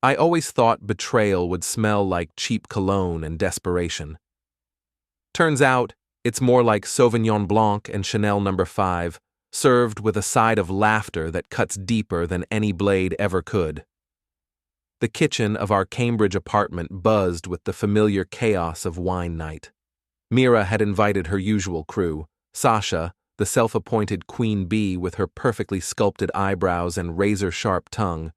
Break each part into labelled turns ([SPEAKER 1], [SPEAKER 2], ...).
[SPEAKER 1] I always thought betrayal would smell like cheap cologne and desperation. Turns out, it's more like Sauvignon Blanc and Chanel No. 5, served with a side of laughter that cuts deeper than any blade ever could. The kitchen of our Cambridge apartment buzzed with the familiar chaos of wine night. Meira had invited her usual crew: Sasha, the self-appointed queen bee with her perfectly sculpted eyebrows and razor-sharp tongue;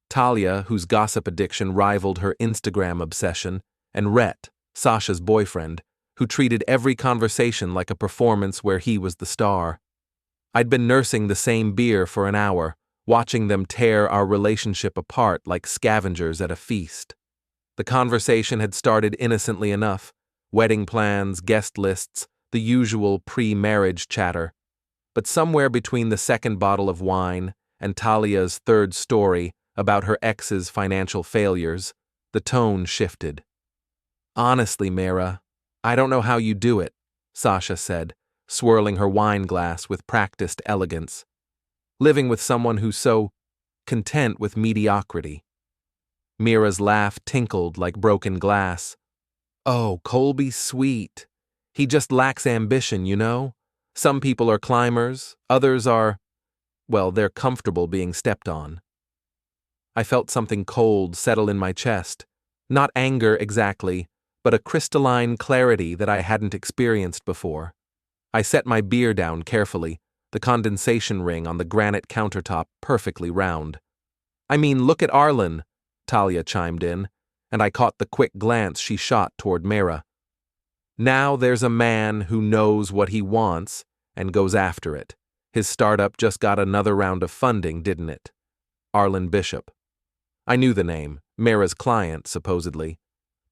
[SPEAKER 1] Talia, whose gossip addiction rivaled her Instagram obsession; and Rhett, Sasha's boyfriend, who treated every conversation like a performance where he was the star. I'd been nursing the same beer for an hour, watching them tear our relationship apart like scavengers at a feast. The conversation had started innocently enough: wedding plans, guest lists, the usual pre-marriage chatter. But somewhere between the second bottle of wine and Talia's third story about her ex's financial failures, the tone shifted. "Honestly, Meira, I don't know how you do it," Sasha said, swirling her wine glass with practiced elegance. "Living with someone who's so content with mediocrity." Meira's laugh tinkled like broken glass. "Oh, Colby's sweet. He just lacks ambition, you know? Some people are climbers, others are, well, they're comfortable being stepped on." I felt something cold settle in my chest. Not anger exactly, but a crystalline clarity that I hadn't experienced before. I set my beer down carefully, the condensation ring on the granite countertop perfectly round. "I mean, look at Arlen," Talia chimed in, and I caught the quick glance she shot toward Meira. "Now there's a man who knows what he wants and goes after it. His startup just got another round of funding, didn't it?" Arlen Bishop. I knew the name, Meira's client, supposedly.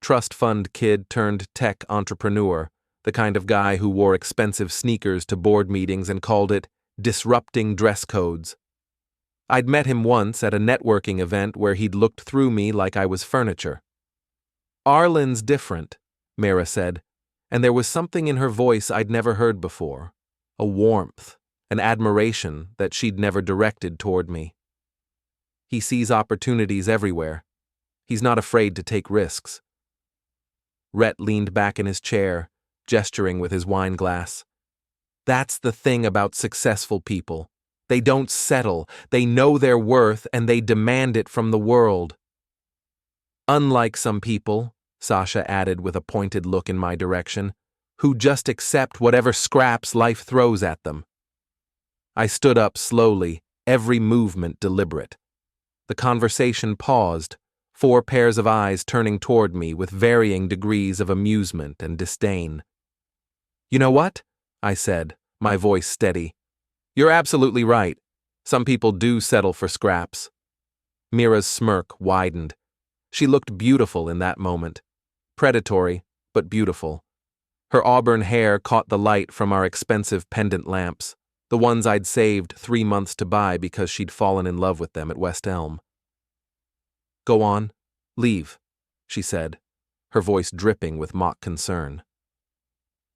[SPEAKER 1] Trust fund kid turned tech entrepreneur, the kind of guy who wore expensive sneakers to board meetings and called it disrupting dress codes. I'd met him once at a networking event where he'd looked through me like I was furniture. "Arlen's different," Meira said, and there was something in her voice I'd never heard before, a warmth, an admiration that she'd never directed toward me. "He sees opportunities everywhere. He's not afraid to take risks." Rhett leaned back in his chair, gesturing with his wine glass. "That's the thing about successful people. They don't settle, they know their worth, and they demand it from the world." "Unlike some people," Sasha added with a pointed look in my direction, "who just accept whatever scraps life throws at them." I stood up slowly, every movement deliberate. The conversation paused, 4 pairs of eyes turning toward me with varying degrees of amusement and disdain. "You know what?" I said, my voice steady. "You're absolutely right. Some people do settle for scraps." Meira's smirk widened. She looked beautiful in that moment. Predatory, but beautiful. Her auburn hair caught the light from our expensive pendant lamps, the ones I'd saved 3 months to buy because she'd fallen in love with them at West Elm. "Go on. Leave," she said, her voice dripping with mock concern.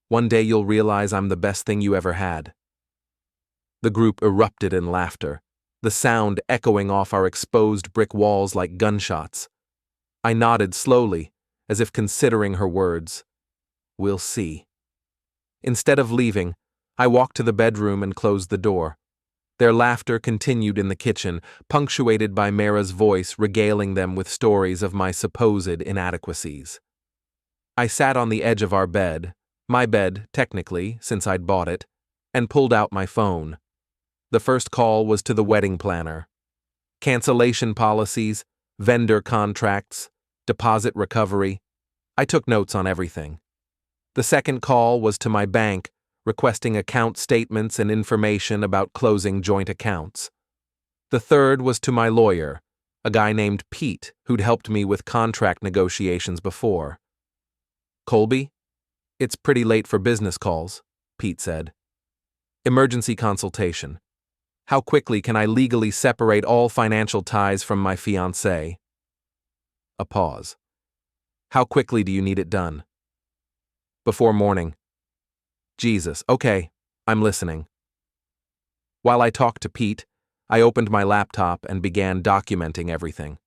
[SPEAKER 1] "One day you'll realize I'm the best thing you ever had." The group erupted in laughter, the sound echoing off our exposed brick walls like gunshots. I nodded slowly, as if considering her words. "We'll see." Instead of leaving, I walked to the bedroom and closed the door. Their laughter continued in the kitchen, punctuated by Meira's voice regaling them with stories of my supposed inadequacies. I sat on the edge of our bed, my bed, technically, since I'd bought it, and pulled out my phone. The first call was to the wedding planner. Cancellation policies, vendor contracts, deposit recovery. I took notes on everything. The second call was to my bank, requesting account statements and information about closing joint accounts. The third was to my lawyer, a guy named Pete who'd helped me with contract negotiations before. "Colby? It's pretty late for business calls," Pete said. "Emergency consultation. How quickly can I legally separate all financial ties from my fiancée?" A pause. "How quickly do you need it done?" "Before morning." "Jesus, okay, I'm listening." While I talked to Pete, I opened my laptop and began documenting everything.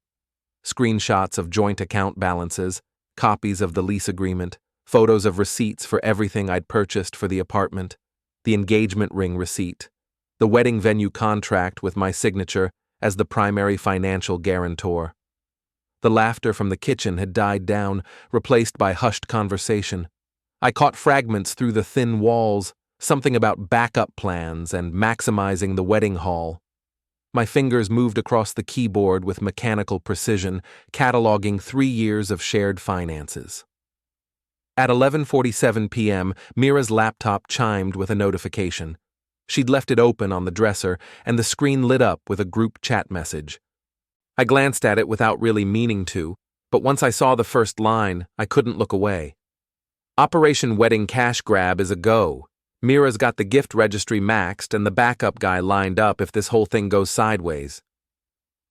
[SPEAKER 1] screenshots of joint account balances, copies of the lease agreement, photos of receipts for everything I'd purchased for the apartment, the engagement ring receipt, the wedding venue contract with my signature as the primary financial guarantor. The laughter from the kitchen had died down, replaced by hushed conversation. I caught fragments through the thin walls, something about backup plans and maximizing the wedding hall. My fingers moved across the keyboard with mechanical precision, cataloging 3 years of shared finances. At 11:47 p.m., Meira's laptop chimed with a notification. She'd left it open on the dresser, and the screen lit up with a group chat message. I glanced at it without really meaning to, but once I saw the first line, I couldn't look away. Operation Wedding Cash Grab is a go. Meira's got the gift registry maxed and the backup guy lined up if this whole thing goes sideways.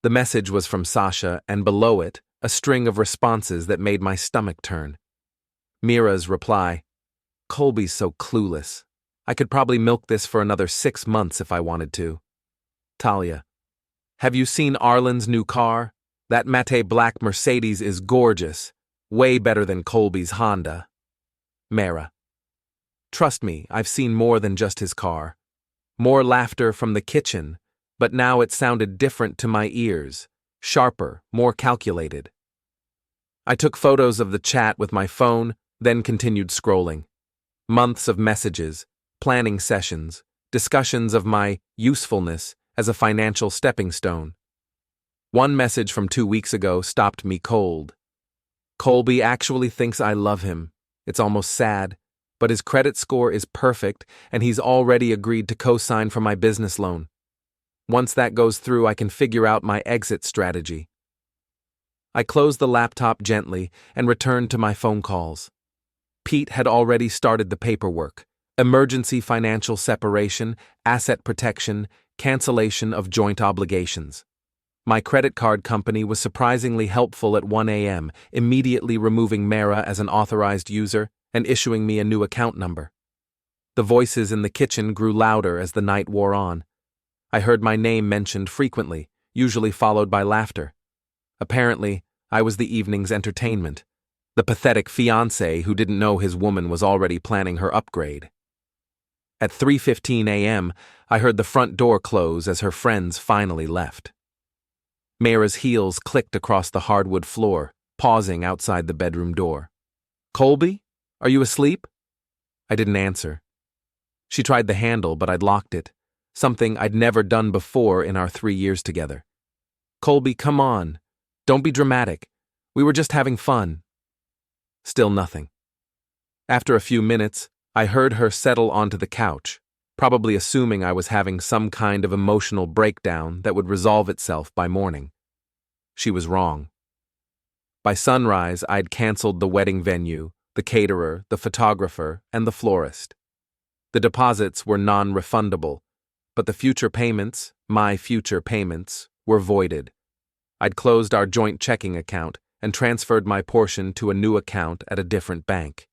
[SPEAKER 1] The message was from Sasha, and below it, a string of responses that made my stomach turn. Meira's reply: Colby's so clueless. I could probably milk this for another 6 months if I wanted to. Talia: have you seen Arlen's new car? That matte black Mercedes is gorgeous. Way better than Colby's Honda. Meira: trust me, I've seen more than just his car. More laughter from the kitchen, but now it sounded different to my ears. Sharper, more calculated. I took photos of the chat with my phone, then continued scrolling. Months of messages, planning sessions, discussions of my usefulness as a financial stepping stone. One message from 2 weeks ago stopped me cold. Colby actually thinks I love him. It's almost sad, but his credit score is perfect and he's already agreed to co-sign for my business loan. Once that goes through, I can figure out my exit strategy. I closed the laptop gently and returned to my phone calls. Pete had already started the paperwork: emergency financial separation, asset protection, cancellation of joint obligations. My credit card company was surprisingly helpful at 1 a.m., immediately removing Meira as an authorized user and issuing me a new account number. The voices in the kitchen grew louder as the night wore on. I heard my name mentioned frequently, usually followed by laughter. Apparently, I was the evening's entertainment, the pathetic fiancé who didn't know his woman was already planning her upgrade. At 3:15 a.m., I heard the front door close as her friends finally left. Meira's heels clicked across the hardwood floor, pausing outside the bedroom door. "Colby, are you asleep?" I didn't answer. She tried the handle, but I'd locked it, something I'd never done before in our 3 years together. "Colby, come on. Don't be dramatic. We were just having fun." Still nothing. After a few minutes, I heard her settle onto the couch, probably assuming I was having some kind of emotional breakdown that would resolve itself by morning. She was wrong. By sunrise, I'd canceled the wedding venue, the caterer, the photographer, and the florist. The deposits were non-refundable, but the future payments, my future payments, were voided. I'd closed our joint checking account and transferred my portion to a new account at a different bank.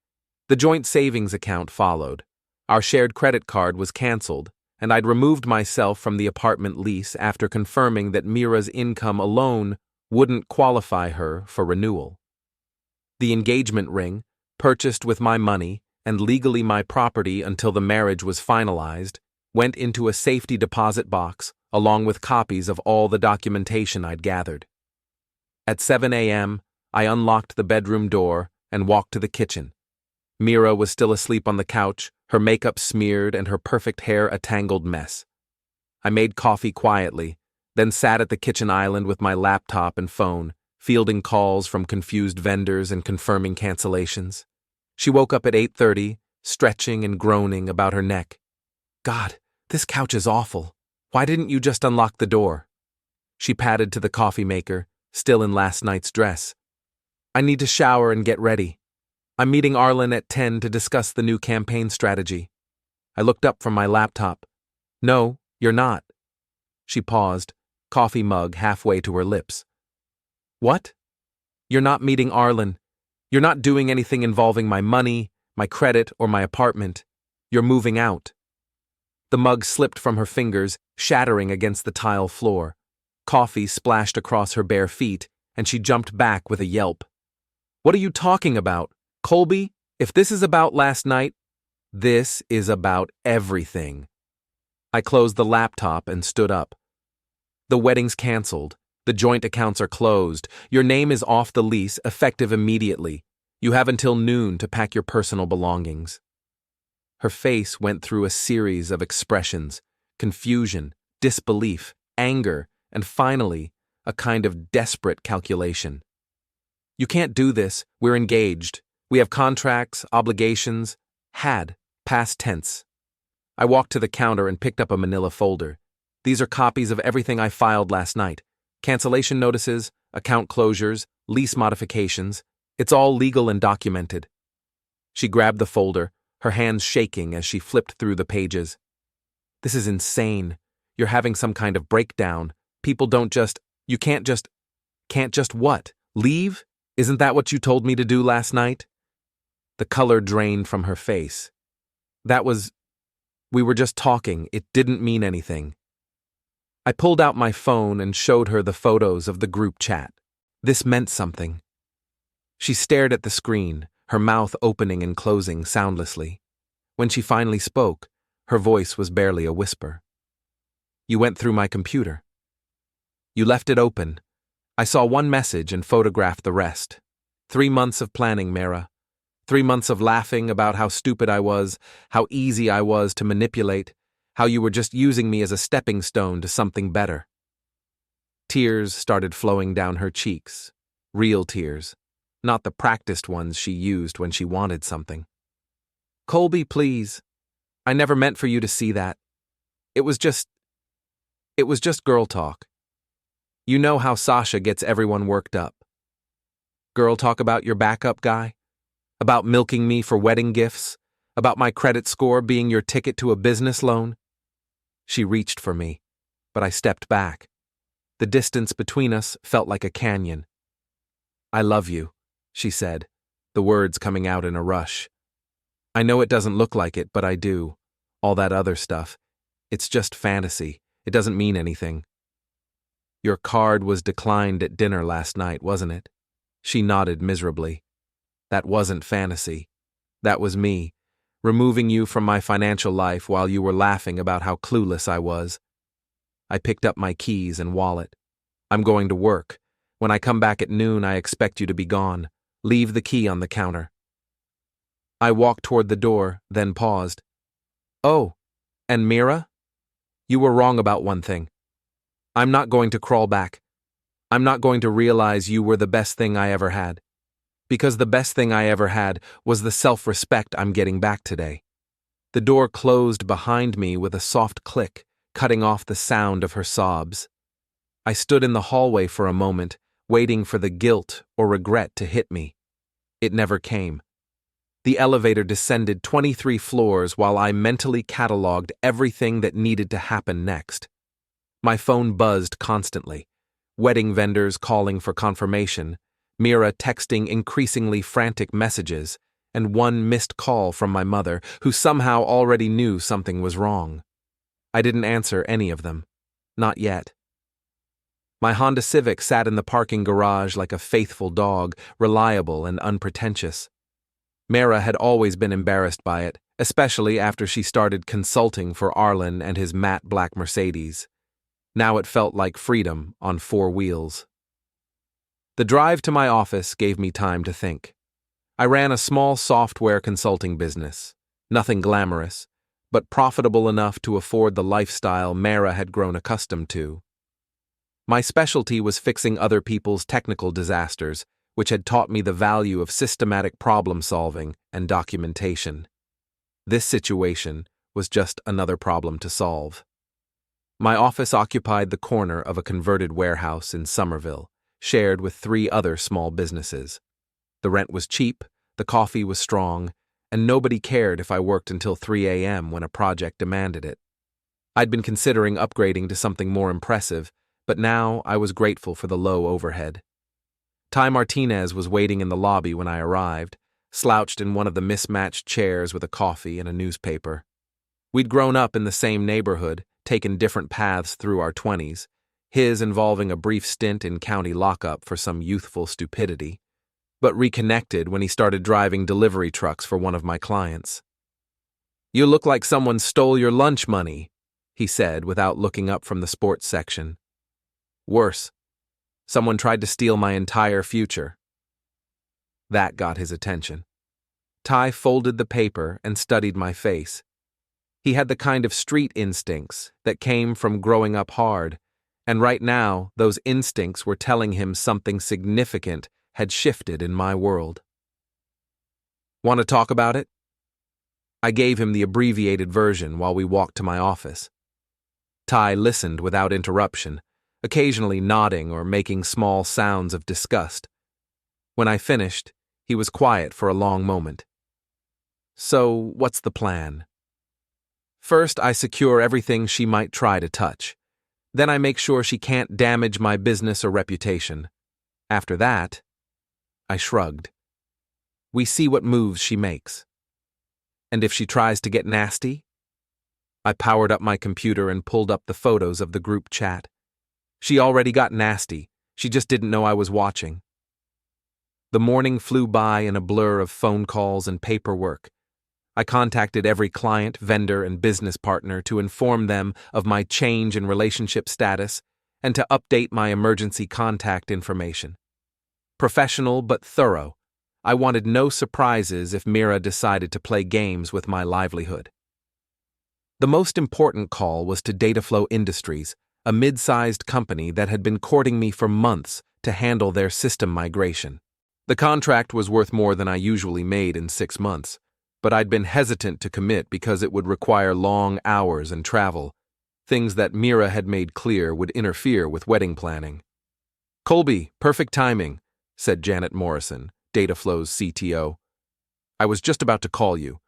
[SPEAKER 1] The joint savings account followed. Our shared credit card was canceled, and I'd removed myself from the apartment lease after confirming that Meira's income alone wouldn't qualify her for renewal. The engagement ring, purchased with my money and legally my property until the marriage was finalized, went into a safety deposit box along with copies of all the documentation I'd gathered. At 7 a.m., I unlocked the bedroom door and walked to the kitchen. Meira was still asleep on the couch, her makeup smeared and her perfect hair a tangled mess. I made coffee quietly, then sat at the kitchen island with my laptop and phone, fielding calls from confused vendors and confirming cancellations. She woke up at 8:30, stretching and groaning about her neck. "God, this couch is awful. Why didn't you just unlock the door?" She padded to the coffee maker, still in last night's dress. "I need to shower and get ready. I'm meeting Arlen at 10 to discuss the new campaign strategy." I looked up from my laptop. "No, you're not." She paused, coffee mug halfway to her lips. "What? You're not meeting Arlen. You're not doing anything involving my money, my credit, or my apartment. You're moving out." The mug slipped from her fingers, shattering against the tile floor. Coffee splashed across her bare feet, and she jumped back with a yelp. "What are you talking about? Colby, if this is about last night, this is about everything." I closed the laptop and stood up. "The wedding's canceled. The joint accounts are closed. Your name is off the lease, effective immediately. You have until noon to pack your personal belongings." Her face went through a series of expressions: confusion, disbelief, anger, and finally, a kind of desperate calculation. "You can't do this. We're engaged. We have contracts, obligations." Had, past tense. I walked to the counter and picked up a manila folder. "These are copies of everything I filed last night. Cancellation notices, account closures, lease modifications. It's all legal and documented." She grabbed the folder, her hands shaking as she flipped through the pages. "This is insane. You're having some kind of breakdown. People don't just... You can't just what? Leave? Isn't that what you told me to do last night?" The color drained from her face. We were just talking. It didn't mean anything." I pulled out my phone and showed her the photos of the group chat. This meant something. She stared at the screen, her mouth opening and closing soundlessly. When she finally spoke, her voice was barely a whisper. "You went through my computer. You left it open. I saw one message and photographed the rest. 3 months of planning, Meira. 3 months of laughing about how stupid I was, how easy I was to manipulate, how you were just using me as a stepping stone to something better." Tears started flowing down her cheeks. Real tears, not the practiced ones she used when she wanted something. "Colby, please. I never meant for you to see that. It was just girl talk. You know how Sasha gets everyone worked up. Girl talk about your backup guy? About milking me for wedding gifts? About my credit score being your ticket to a business loan?" She reached for me, but I stepped back. The distance between us felt like a canyon. "I love you," she said, the words coming out in a rush. "I know it doesn't look like it, but I do. All that other stuff. It's just fantasy. It doesn't mean anything." "Your card was declined at dinner last night, wasn't it?" She nodded miserably. "That wasn't fantasy. That was me, removing you from my financial life while you were laughing about how clueless I was." I picked up my keys and wallet. "I'm going to work. When I come back at noon, I expect you to be gone. Leave the key on the counter." I walked toward the door, then paused. "Oh, and Meira? You were wrong about one thing. I'm not going to crawl back. I'm not going to realize you were the best thing I ever had. Because the best thing I ever had was the self-respect I'm getting back today." The door closed behind me with a soft click, cutting off the sound of her sobs. I stood in the hallway for a moment, waiting for the guilt or regret to hit me. It never came. The elevator descended 23 floors while I mentally cataloged everything that needed to happen next. My phone buzzed constantly. Wedding vendors calling for confirmation, Meira texting increasingly frantic messages, and one missed call from my mother, who somehow already knew something was wrong. I didn't answer any of them. Not yet. My Honda Civic sat in the parking garage like a faithful dog, reliable and unpretentious. Meira had always been embarrassed by it, especially after she started consulting for Arlen and his matte black Mercedes. Now it felt like freedom on 4 wheels. The drive to my office gave me time to think. I ran a small software consulting business, nothing glamorous, but profitable enough to afford the lifestyle Meira had grown accustomed to. My specialty was fixing other people's technical disasters, which had taught me the value of systematic problem-solving and documentation. This situation was just another problem to solve. My office occupied the corner of a converted warehouse in Somerville, shared with 3 other small businesses. The rent was cheap, the coffee was strong, and nobody cared if I worked until 3 a.m. when a project demanded it. I'd been considering upgrading to something more impressive, but now I was grateful for the low overhead. Ty Martinez was waiting in the lobby when I arrived, slouched in one of the mismatched chairs with a coffee and a newspaper. We'd grown up in the same neighborhood, taken different paths through our 20s. his involving a brief stint in county lockup for some youthful stupidity, but reconnected when he started driving delivery trucks for one of my clients. "You look like someone stole your lunch money," he said without looking up from the sports section. "Worse, someone tried to steal my entire future." That got his attention. Ty folded the paper and studied my face. He had the kind of street instincts that came from growing up hard, and right now those instincts were telling him something significant had shifted in my world. "Want to talk about it?" I gave him the abbreviated version while we walked to my office. Ty listened without interruption, occasionally nodding or making small sounds of disgust. When I finished, he was quiet for a long moment. "So, what's the plan?" "First, I secure everything she might try to touch. Then I make sure she can't damage my business or reputation. After that," I shrugged, "we see what moves she makes. And if she tries to get nasty?" I powered up my computer and pulled up the photos of the group chat. She already got nasty, she just didn't know I was watching. The morning flew by in a blur of phone calls and paperwork. I contacted every client, vendor, and business partner to inform them of my change in relationship status and to update my emergency contact information. Professional but thorough, I wanted no surprises if Meira decided to play games with my livelihood. The most important call was to Dataflow Industries, a mid-sized company that had been courting me for months to handle their system migration. The contract was worth more than I usually made in 6 months, but I'd been hesitant to commit because it would require long hours and travel, things that Meira had made clear would interfere with wedding planning. "Colby, perfect timing," said Janet Morrison, Dataflow's CTO. "I was just about to call you.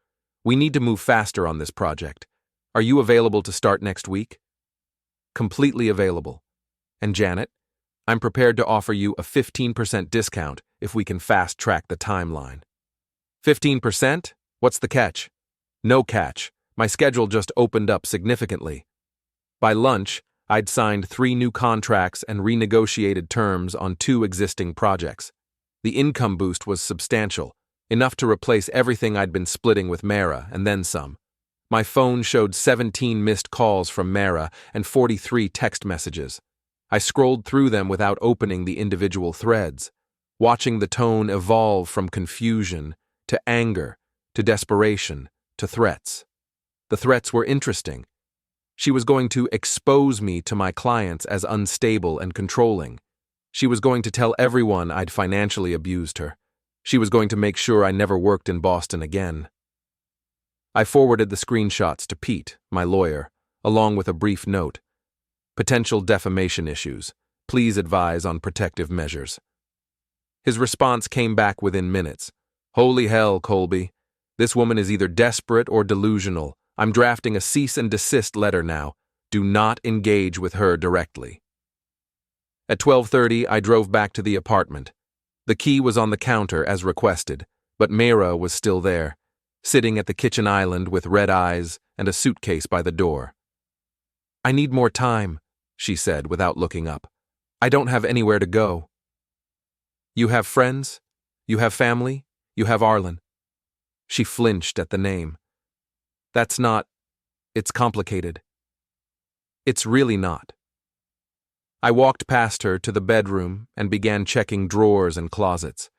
[SPEAKER 1] We need to move faster on this project. Are you available to start next week?" "Completely available. And Janet, I'm prepared to offer you a 15% discount if we can fast-track the timeline." 15%? What's the catch?" "No catch. My schedule just opened up significantly." By lunch, I'd signed 3 new contracts and renegotiated terms on 2 existing projects. The income boost was substantial, enough to replace everything I'd been splitting with Meira and then some. My phone showed 17 missed calls from Meira and 43 text messages. I scrolled through them without opening the individual threads, watching the tone evolve from confusion to anger to desperation to threats. The threats were interesting. She was going to expose me to my clients as unstable and controlling. She was going to tell everyone I'd financially abused her. She was going to make sure I never worked in Boston again. I forwarded the screenshots to Pete, my lawyer, along with a brief note. "Potential defamation issues. Please advise on protective measures." His response came back within minutes. "Holy hell, Colby. This woman is either desperate or delusional. I'm drafting a cease and desist letter now. Do not engage with her directly." At 12:30, I drove back to the apartment. The key was on the counter as requested, but Meira was still there, sitting at the kitchen island with red eyes and a suitcase by the door. "I need more time," she said without looking up. "I don't have anywhere to go." "You have friends? You have family? You have Arlen?" She flinched at the name. "That's not... It's complicated." "It's really not." I walked past her to the bedroom and began checking drawers and closets.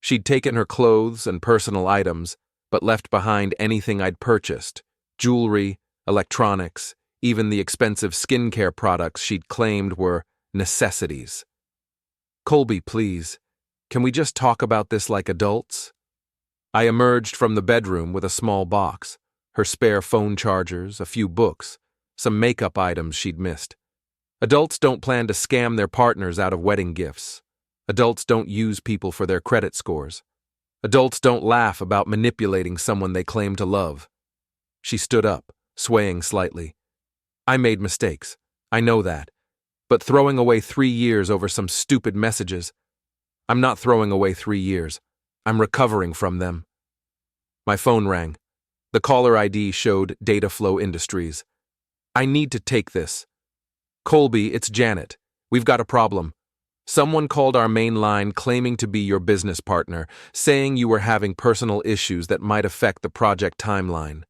[SPEAKER 1] She'd taken her clothes and personal items, but left behind anything I'd purchased: jewelry, electronics, even the expensive skincare products she'd claimed were necessities. "Colby, please, can we just talk about this like adults?" I emerged from the bedroom with a small box, her spare phone chargers, a few books, some makeup items she'd missed. Adults don't plan to scam their partners out of wedding gifts. Adults don't use people for their credit scores. Adults don't laugh about manipulating someone they claim to love. She stood up, swaying slightly. "I made mistakes. I know that. But throwing away 3 years over some stupid messages... I'm not throwing away 3 years. I'm recovering from them." My phone rang. The caller ID showed Dataflow Industries. "I need to take this." "Colby, it's Janet. We've got a problem. Someone called our main line claiming to be your business partner, saying you were having personal issues that might affect the project timeline.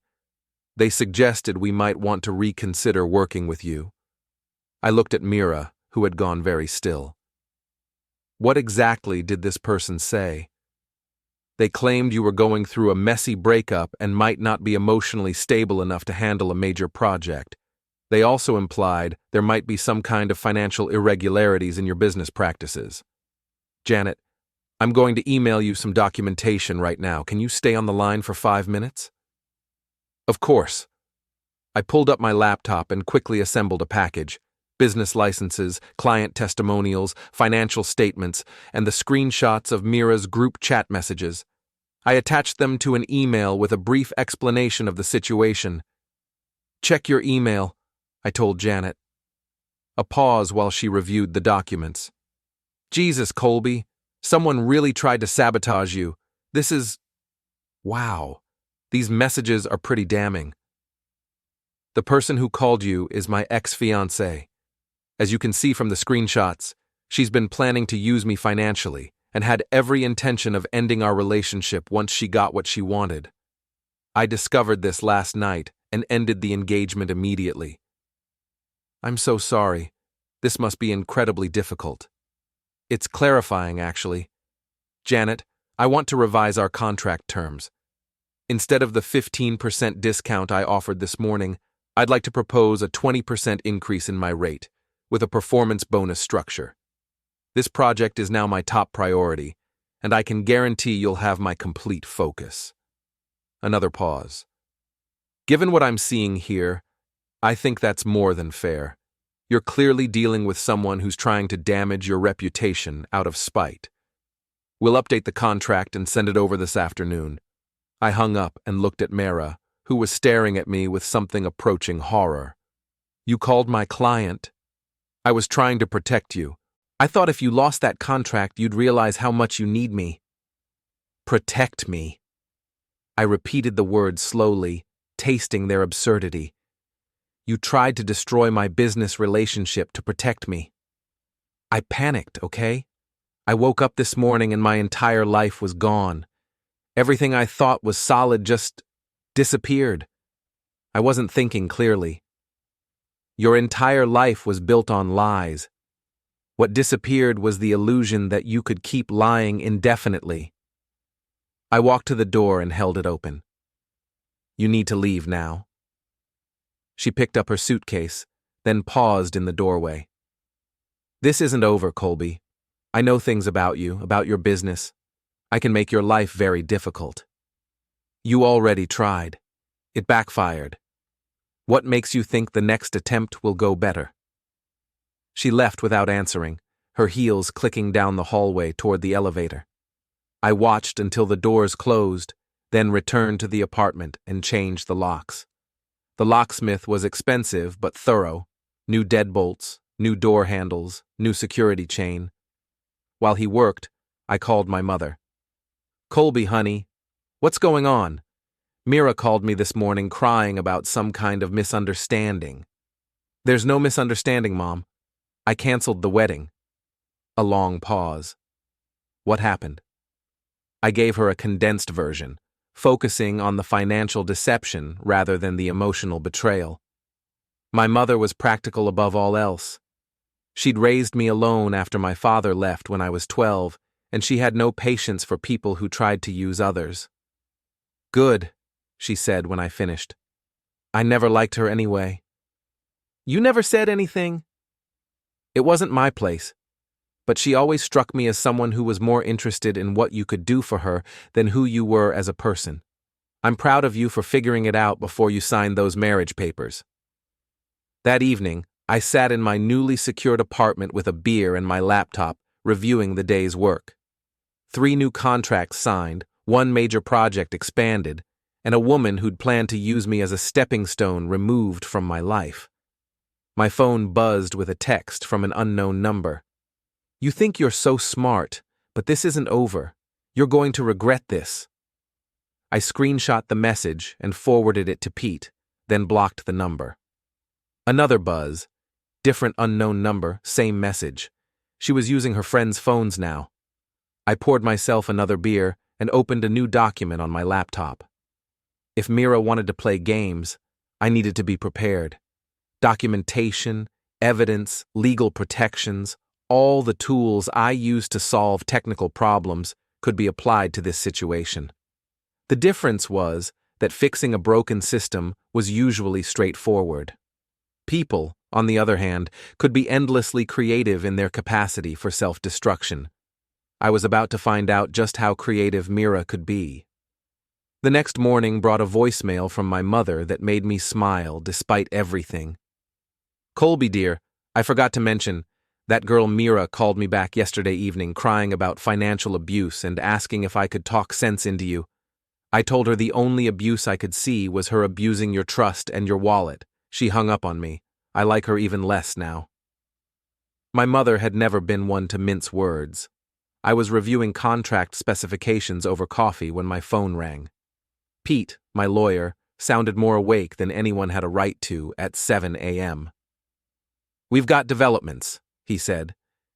[SPEAKER 1] They suggested we might want to reconsider working with you. I looked at Meira, who had gone very still. What exactly did this person say? They claimed you were going through a messy breakup and might not be emotionally stable enough to handle a major project. They also implied there might be some kind of financial irregularities in your business practices. Janet, I'm going to email you some documentation right now. Can you stay on the line for 5 minutes? Of course. I pulled up my laptop and quickly assembled a package: business licenses, client testimonials, financial statements, and the screenshots of Meira's group chat messages. I attached them to an email with a brief explanation of the situation. Check your email, I told Janet. A pause while she reviewed the documents. Jesus, Colby, someone really tried to sabotage you. This is... Wow, these messages are pretty damning. The person who called you is my ex-fiancée. As you can see from the screenshots, she's been planning to use me financially and had every intention of ending our relationship once she got what she wanted. I discovered this last night and ended the engagement immediately. I'm so sorry. This must be incredibly difficult. It's clarifying, actually. Janet, I want to revise our contract terms. Instead of the 15% discount I offered this morning, I'd like to propose a 20% increase in my rate, with a performance bonus structure. This project is now my top priority, and I can guarantee you'll have my complete focus. Another pause. Given what I'm seeing here, I think that's more than fair. You're clearly dealing with someone who's trying to damage your reputation out of spite. We'll update the contract and send it over this afternoon. I hung up and looked at Meira, who was staring at me with something approaching horror. You called my client? I was trying to protect you. I thought if you lost that contract, you'd realize how much you need me. Protect me. I repeated the words slowly, tasting their absurdity. You tried to destroy my business relationship to protect me. I panicked, okay? I woke up this morning and my entire life was gone. Everything I thought was solid just disappeared. I wasn't thinking clearly. Your entire life was built on lies. What disappeared was the illusion that you could keep lying indefinitely. I walked to the door and held it open. You need to leave now. She picked up her suitcase, then paused in the doorway. This isn't over, Colby. I know things about you, about your business. I can make your life very difficult. You already tried. It backfired. What makes you think the next attempt will go better? She left without answering, her heels clicking down the hallway toward the elevator. I watched until the doors closed, then returned to the apartment and changed the locks. The locksmith was expensive but thorough. New deadbolts, new door handles, new security chain. While he worked, I called my mother. Colby, honey, what's going on? Meira called me this morning crying about some kind of misunderstanding. There's no misunderstanding, Mom. I canceled the wedding. A long pause. What happened? I gave her a condensed version, focusing on the financial deception rather than the emotional betrayal. My mother was practical above all else. She'd raised me alone after my father left when I was 12, and she had no patience for people who tried to use others. Good, she said when I finished. I never liked her anyway. You never said anything? It wasn't my place, but she always struck me as someone who was more interested in what you could do for her than who you were as a person. I'm proud of you for figuring it out before you signed those marriage papers. That evening, I sat in my newly secured apartment with a beer and my laptop, reviewing the day's work. 3 new contracts signed, 1 major project expanded, and a woman who'd planned to use me as a stepping stone removed from my life. My phone buzzed with a text from an unknown number. You think you're so smart, but this isn't over. You're going to regret this. I screenshot the message and forwarded it to Pete, then blocked the number. Another buzz. Different unknown number, same message. She was using her friends' phones now. I poured myself another beer and opened a new document on my laptop. If Meira wanted to play games, I needed to be prepared. Documentation, evidence, legal protections, all the tools I use to solve technical problems could be applied to this situation. The difference was that fixing a broken system was usually straightforward. People, on the other hand, could be endlessly creative in their capacity for self-destruction. I was about to find out just how creative Meira could be. The next morning brought a voicemail from my mother that made me smile despite everything. "Colby, dear, I forgot to mention, that girl Meira called me back yesterday evening crying about financial abuse and asking if I could talk sense into you. I told her the only abuse I could see was her abusing your trust and your wallet. She hung up on me. I like her even less now." My mother had never been one to mince words. I was reviewing contract specifications over coffee when my phone rang. Pete, my lawyer, sounded more awake than anyone had a right to at 7 a.m. "We've got developments," he said.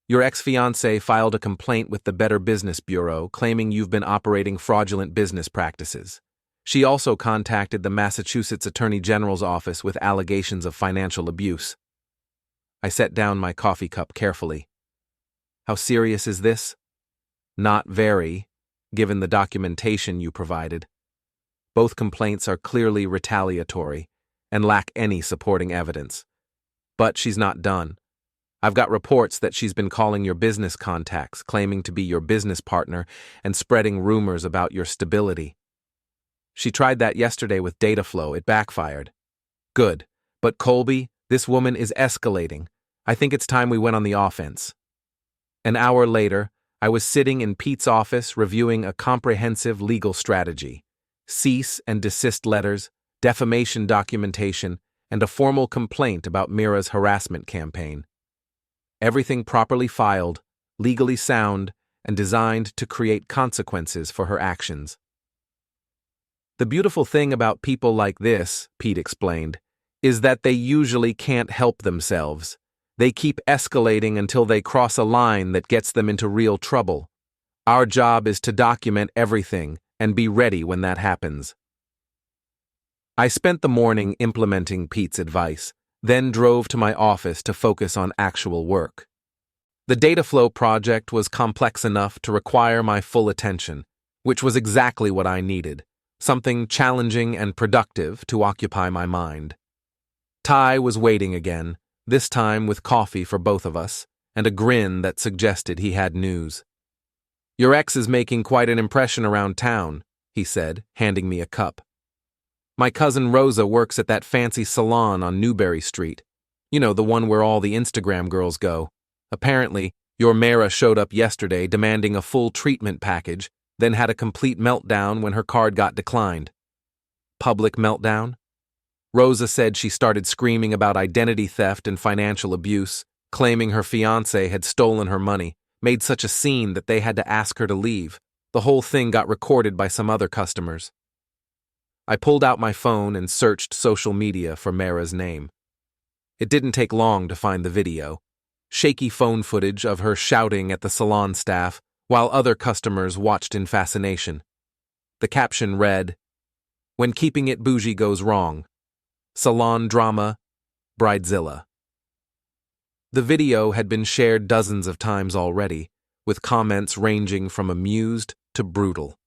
[SPEAKER 1] "Your ex-fiancée filed a complaint with the Better Business Bureau claiming you've been operating fraudulent business practices. She also contacted the Massachusetts Attorney General's office with allegations of financial abuse." I set down my coffee cup carefully. "How serious is this?" "Not very, given the documentation you provided. Both complaints are clearly retaliatory and lack any supporting evidence. But she's not done. I've got reports that she's been calling your business contacts, claiming to be your business partner, and spreading rumors about your stability. She tried that yesterday with data flow. It backfired." "Good. But Colby, this woman is escalating. I think it's time we went on the offense." An hour later, I was sitting in Pete's office reviewing a comprehensive legal strategy: cease and desist letters, defamation documentation, and a formal complaint about Meira's harassment campaign. Everything properly filed, legally sound, and designed to create consequences for her actions. "The beautiful thing about people like this," Pete explained, "is that they usually can't help themselves. They keep escalating until they cross a line that gets them into real trouble. Our job is to document everything and be ready when that happens." I spent the morning implementing Pete's advice, then drove to my office to focus on actual work. The data flow project was complex enough to require my full attention, which was exactly what I needed, something challenging and productive to occupy my mind. Ty was waiting again, this time with coffee for both of us, and a grin that suggested he had news. "Your ex is making quite an impression around town," he said, handing me a cup. "My cousin Rosa works at that fancy salon on Newberry Street. You know, the one where all the Instagram girls go. Apparently, your Meira showed up yesterday demanding a full treatment package, then had a complete meltdown when her card got declined." "Public meltdown?" "Rosa said she started screaming about identity theft and financial abuse, claiming her fiancé had stolen her money, made such a scene that they had to ask her to leave. The whole thing got recorded by some other customers." I pulled out my phone and searched social media for Meira's name. It didn't take long to find the video. Shaky phone footage of her shouting at the salon staff while other customers watched in fascination. The caption read, "When keeping it bougie goes wrong. Salon drama, Bridezilla." The video had been shared dozens of times already, with comments ranging from amused to brutal.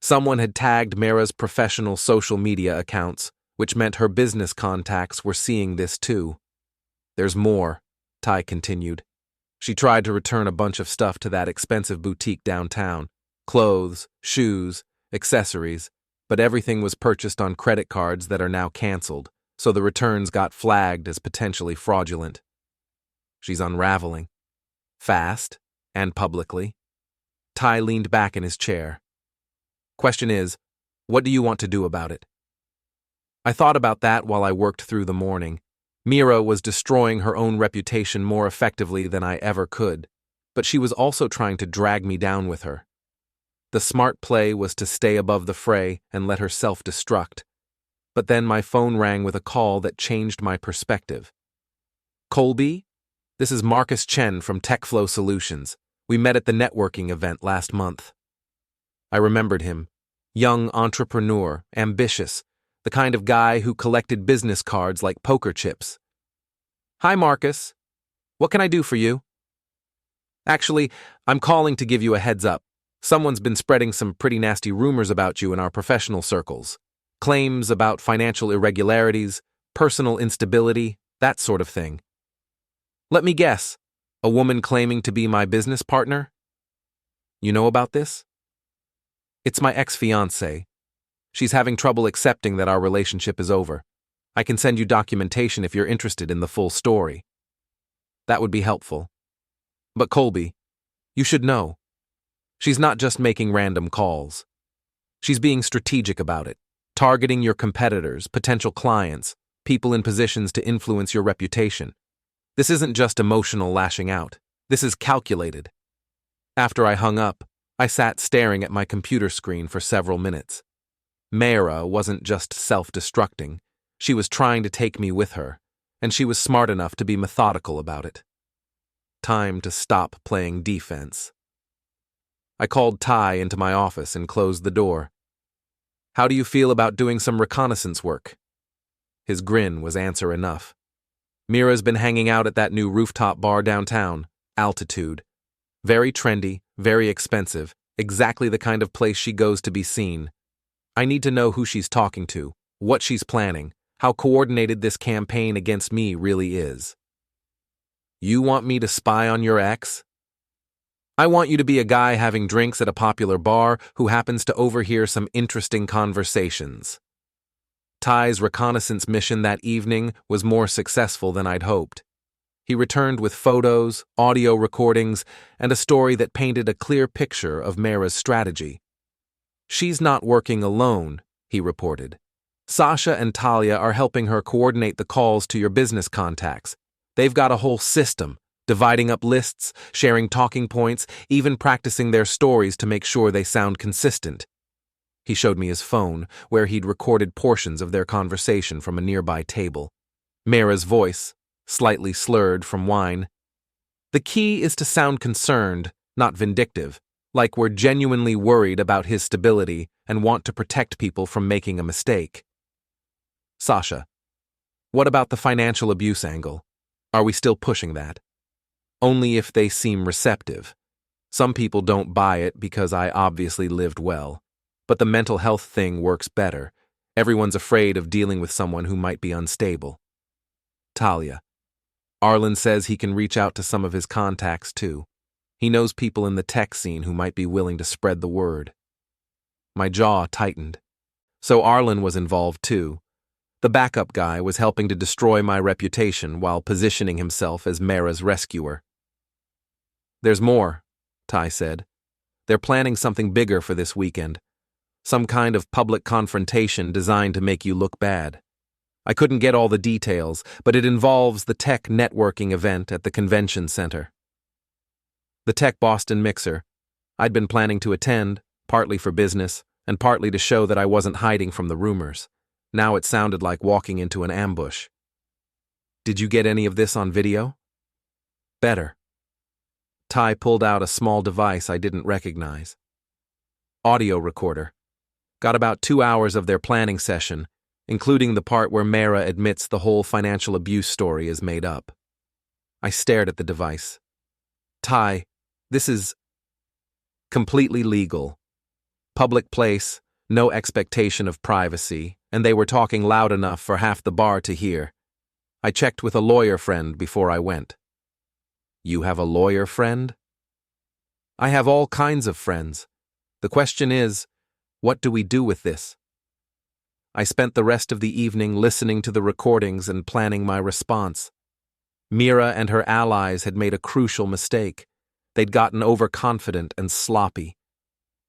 [SPEAKER 1] Someone had tagged Meira's professional social media accounts, which meant her business contacts were seeing this too. "There's more," Ty continued. "She tried to return a bunch of stuff to that expensive boutique downtown. Clothes, shoes, accessories, but everything was purchased on credit cards that are now canceled, so the returns got flagged as potentially fraudulent. She's unraveling. Fast and publicly." Ty leaned back in his chair. "Question is, what do you want to do about it?" I thought about that while I worked through the morning. Meira was destroying her own reputation more effectively than I ever could, but she was also trying to drag me down with her. The smart play was to stay above the fray and let her self-destruct. But then my phone rang with a call that changed my perspective. Colby? This is Marcus Chen from TechFlow Solutions. We met at the networking event last month. I remembered him. Young entrepreneur, ambitious, the kind of guy who collected business cards like poker chips. Hi, Marcus. What can I do for you? Actually, I'm calling to give you a heads up. Someone's been spreading some pretty nasty rumors about you in our professional circles. Claims about financial irregularities, personal instability, that sort of thing. Let me guess. A woman claiming to be my business partner? You know about this? It's my ex-fiancée. She's having trouble accepting that our relationship is over. I can send you documentation if you're interested in the full story. That would be helpful. But Colby, you should know. She's not just making random calls. She's being strategic about it, targeting your competitors, potential clients, people in positions to influence your reputation. This isn't just emotional lashing out. This is calculated. After I hung up, I sat staring at my computer screen for several minutes. Meira wasn't just self-destructing. She was trying to take me with her, and she was smart enough to be methodical about it. Time to stop playing defense. I called Ty into my office and closed the door. How do you feel about doing some reconnaissance work? His grin was answer enough. Meira's been hanging out at that new rooftop bar downtown, Altitude. Very trendy, very expensive, exactly the kind of place she goes to be seen. I need to know who she's talking to, what she's planning, how coordinated this campaign against me really is. You want me to spy on your ex? I want you to be a guy having drinks at a popular bar who happens to overhear some interesting conversations. Ty's reconnaissance mission that evening was more successful than I'd hoped. He returned with photos, audio recordings, and a story that painted a clear picture of Meira's strategy. She's not working alone, he reported. Sasha and Talia are helping her coordinate the calls to your business contacts. They've got a whole system, dividing up lists, sharing talking points, even practicing their stories to make sure they sound consistent. He showed me his phone, where he'd recorded portions of their conversation from a nearby table. Meira's voice, slightly slurred from wine. The key is to sound concerned, not vindictive, like we're genuinely worried about his stability and want to protect people from making a mistake. Sasha, what about the financial abuse angle? Are we still pushing that? Only if they seem receptive. Some people don't buy it because I obviously lived well. But the mental health thing works better. Everyone's afraid of dealing with someone who might be unstable. Talia. Arlen says he can reach out to some of his contacts too. He knows people in the tech scene who might be willing to spread the word. My jaw tightened. So Arlen was involved too. The backup guy was helping to destroy my reputation while positioning himself as Meira's rescuer. There's more, Ty said. They're planning something bigger for this weekend. Some kind of public confrontation designed to make you look bad. I couldn't get all the details, but it involves the tech networking event at the convention center. The Tech Boston Mixer. I'd been planning to attend, partly for business, and partly to show that I wasn't hiding from the rumors. Now it sounded like walking into an ambush. Did you get any of this on video? Better. Ty pulled out a small device I didn't recognize. Audio recorder. Got about 2 hours of their planning session, including the part where Meira admits the whole financial abuse story is made up. I stared at the device. Ty, this is completely legal. Public place, no expectation of privacy, and they were talking loud enough for half the bar to hear. I checked with a lawyer friend before I went. You have a lawyer friend? I have all kinds of friends. The question is, what do we do with this? I spent the rest of the evening listening to the recordings and planning my response. Meira and her allies had made a crucial mistake. They'd gotten overconfident and sloppy.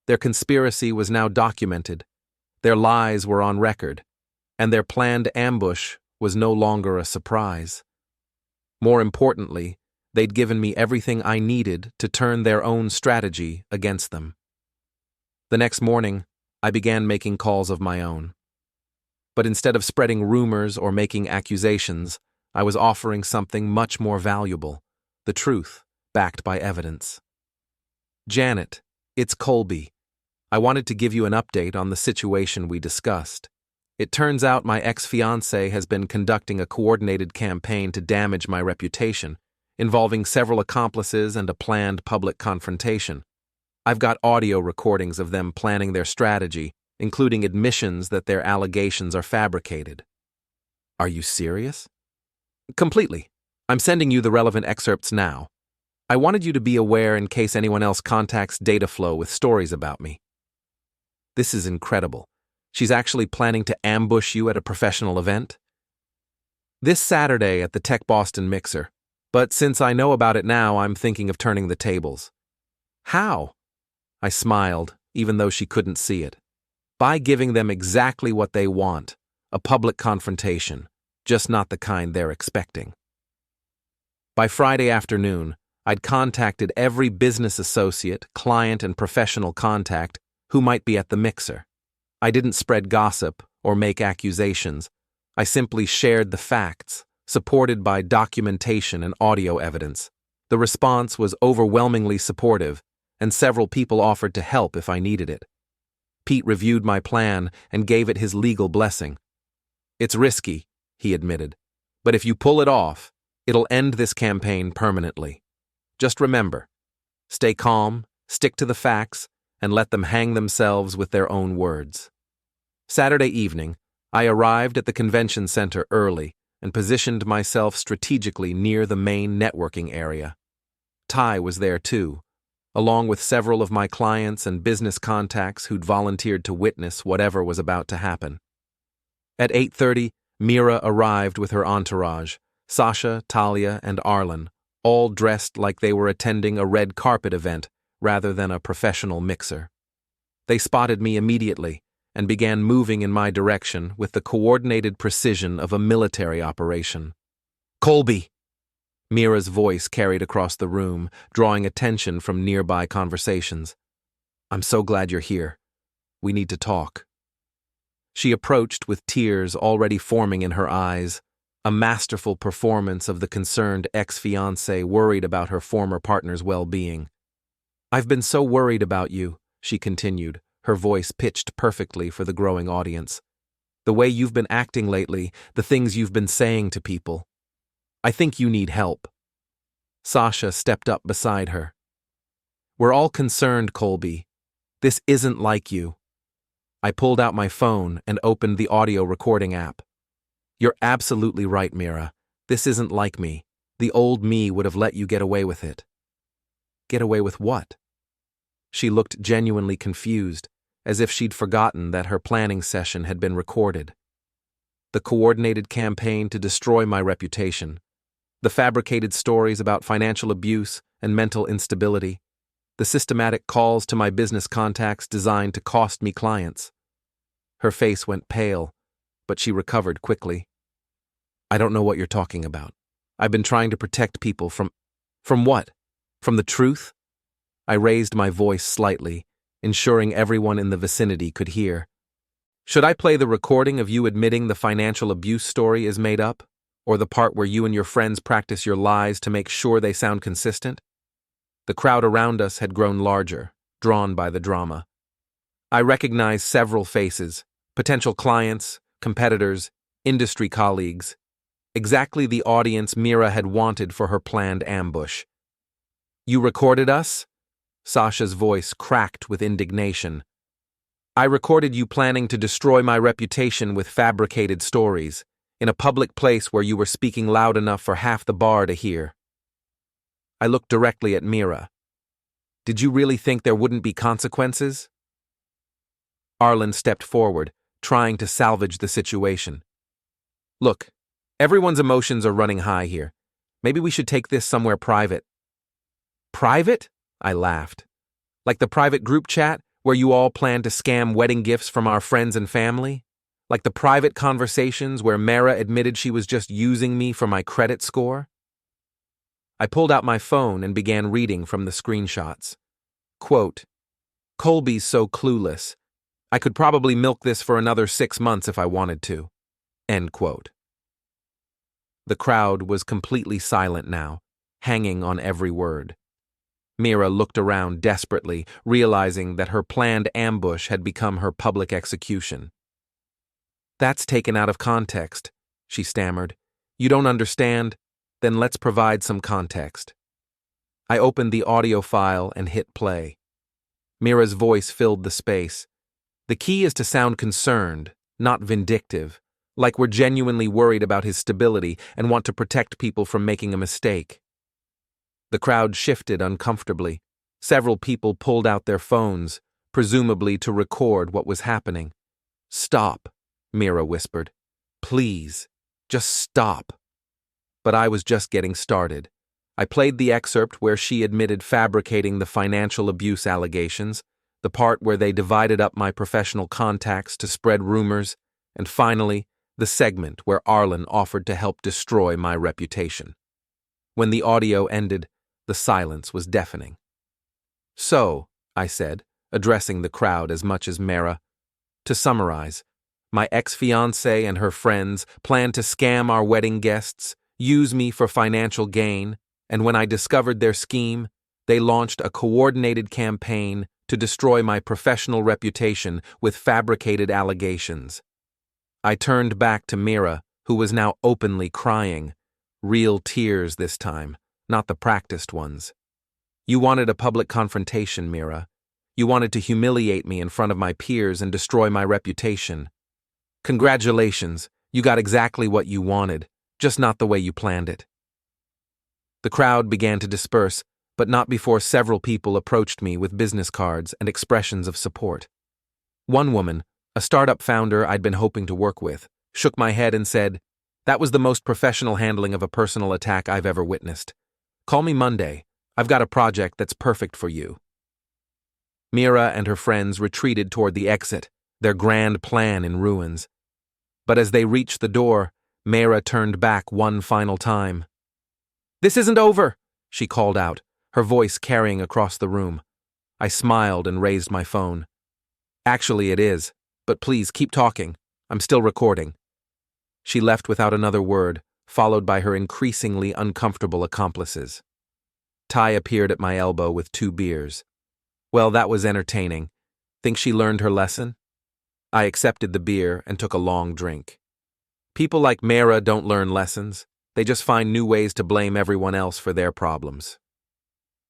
[SPEAKER 1] Their conspiracy was now documented. Their lies were on record, and their planned ambush was no longer a surprise. More importantly, they'd given me everything I needed to turn their own strategy against them. The next morning, I began making calls of my own. But instead of spreading rumors or making accusations, I was offering something much more valuable, the truth, backed by evidence. Janet, it's Colby. I wanted to give you an update on the situation we discussed. It turns out my ex-fiancée has been conducting a coordinated campaign to damage my reputation, involving several accomplices and a planned public confrontation. I've got audio recordings of them planning their strategy, including admissions that their allegations are fabricated. Are you serious? Completely. I'm sending you the relevant excerpts now. I wanted you to be aware in case anyone else contacts Dataflow with stories about me. This is incredible. She's actually planning to ambush you at a professional event? This Saturday at the Tech Boston Mixer, but since I know about it now, I'm thinking of turning the tables. How? I smiled, even though she couldn't see it. By giving them exactly what they want, a public confrontation, just not the kind they're expecting. By Friday afternoon, I'd contacted every business associate, client, and professional contact who might be at the mixer. I didn't spread gossip or make accusations. I simply shared the facts, supported by documentation and audio evidence. The response was overwhelmingly supportive, and several people offered to help if I needed it. Pete reviewed my plan and gave it his legal blessing. It's risky, he admitted, but if you pull it off, it'll end this campaign permanently. Just remember, stay calm, stick to the facts, and let them hang themselves with their own words. Saturday evening, I arrived at the convention center early and positioned myself strategically near the main networking area. Ty was there too, along with several of my clients and business contacts who'd volunteered to witness whatever was about to happen. At 8:30, Meira arrived with her entourage, Sasha, Talia, and Arlen, all dressed like they were attending a red carpet event rather than a professional mixer. They spotted me immediately and began moving in my direction with the coordinated precision of a military operation. Colby! Meira's voice carried across the room, drawing attention from nearby conversations. I'm so glad you're here. We need to talk. She approached with tears already forming in her eyes, a masterful performance of the concerned ex-fiancée worried about her former partner's well-being. I've been so worried about you, she continued, her voice pitched perfectly for the growing audience. The way you've been acting lately, the things you've been saying to people. I think you need help. Sasha stepped up beside her. We're all concerned, Colby. This isn't like you. I pulled out my phone and opened the audio recording app. You're absolutely right, Meira. This isn't like me. The old me would have let you get away with it. Get away with what? She looked genuinely confused, as if she'd forgotten that her planning session had been recorded. The coordinated campaign to destroy my reputation, the fabricated stories about financial abuse and mental instability, the systematic calls to my business contacts designed to cost me clients. Her face went pale, but she recovered quickly. I don't know what you're talking about. I've been trying to protect people from what? From the truth? I raised my voice slightly, ensuring everyone in the vicinity could hear. Should I play the recording of you admitting the financial abuse story is made up? Or the part where you and your friends practice your lies to make sure they sound consistent? The crowd around us had grown larger, drawn by the drama. I recognized several faces, potential clients, competitors, industry colleagues. Exactly the audience Meira had wanted for her planned ambush. You recorded us? Sasha's voice cracked with indignation. I recorded you planning to destroy my reputation with fabricated stories, in a public place where you were speaking loud enough for half the bar to hear. I looked directly at Meira. Did you really think there wouldn't be consequences? Arlen stepped forward, trying to salvage the situation. Look, everyone's emotions are running high here. Maybe we should take this somewhere private. Private? I laughed. Like the private group chat where you all plan to scam wedding gifts from our friends and family? Like the private conversations where Meira admitted she was just using me for my credit score? I pulled out my phone and began reading from the screenshots. Quote, Colby's so clueless. I could probably milk this for another 6 months if I wanted to. End quote. The crowd was completely silent now, hanging on every word. Meira looked around desperately, realizing that her planned ambush had become her public execution. "That's taken out of context," she stammered. "You don't understand? Then let's provide some context." I opened the audio file and hit play. Meira's voice filled the space. "The key is to sound concerned, not vindictive, like we're genuinely worried about his stability and want to protect people from making a mistake." The crowd shifted uncomfortably. Several people pulled out their phones, presumably to record what was happening. "Stop," Meira whispered. "Please, just stop." But I was just getting started. I played the excerpt where she admitted fabricating the financial abuse allegations, the part where they divided up my professional contacts to spread rumors, and finally, the segment where Arlen offered to help destroy my reputation. When the audio ended, the silence was deafening. "So," I said, addressing the crowd as much as Meira, "to summarize, my ex-fiancée and her friends planned to scam our wedding guests, use me for financial gain, and when I discovered their scheme, they launched a coordinated campaign to destroy my professional reputation with fabricated allegations." I turned back to Meira, who was now openly crying, real tears this time, not the practiced ones. "You wanted a public confrontation, Meira. You wanted to humiliate me in front of my peers and destroy my reputation. Congratulations, you got exactly what you wanted, just not the way you planned it." The crowd began to disperse, but not before several people approached me with business cards and expressions of support. One woman, a startup founder I'd been hoping to work with, shook my head and said, "That was the most professional handling of a personal attack I've ever witnessed. Call me Monday. I've got a project that's perfect for you." Meira and her friends retreated toward the exit, their grand plan in ruins. But as they reached the door, Meira turned back one final time. "This isn't over," she called out, her voice carrying across the room. I smiled and raised my phone. "Actually, it is, but please keep talking. I'm still recording." She left without another word, followed by her increasingly uncomfortable accomplices. Ty appeared at my elbow with 2 beers. "Well, that was entertaining. Think she learned her lesson?" I accepted the beer and took a long drink. People like Meira don't learn lessons. They just find new ways to blame everyone else for their problems.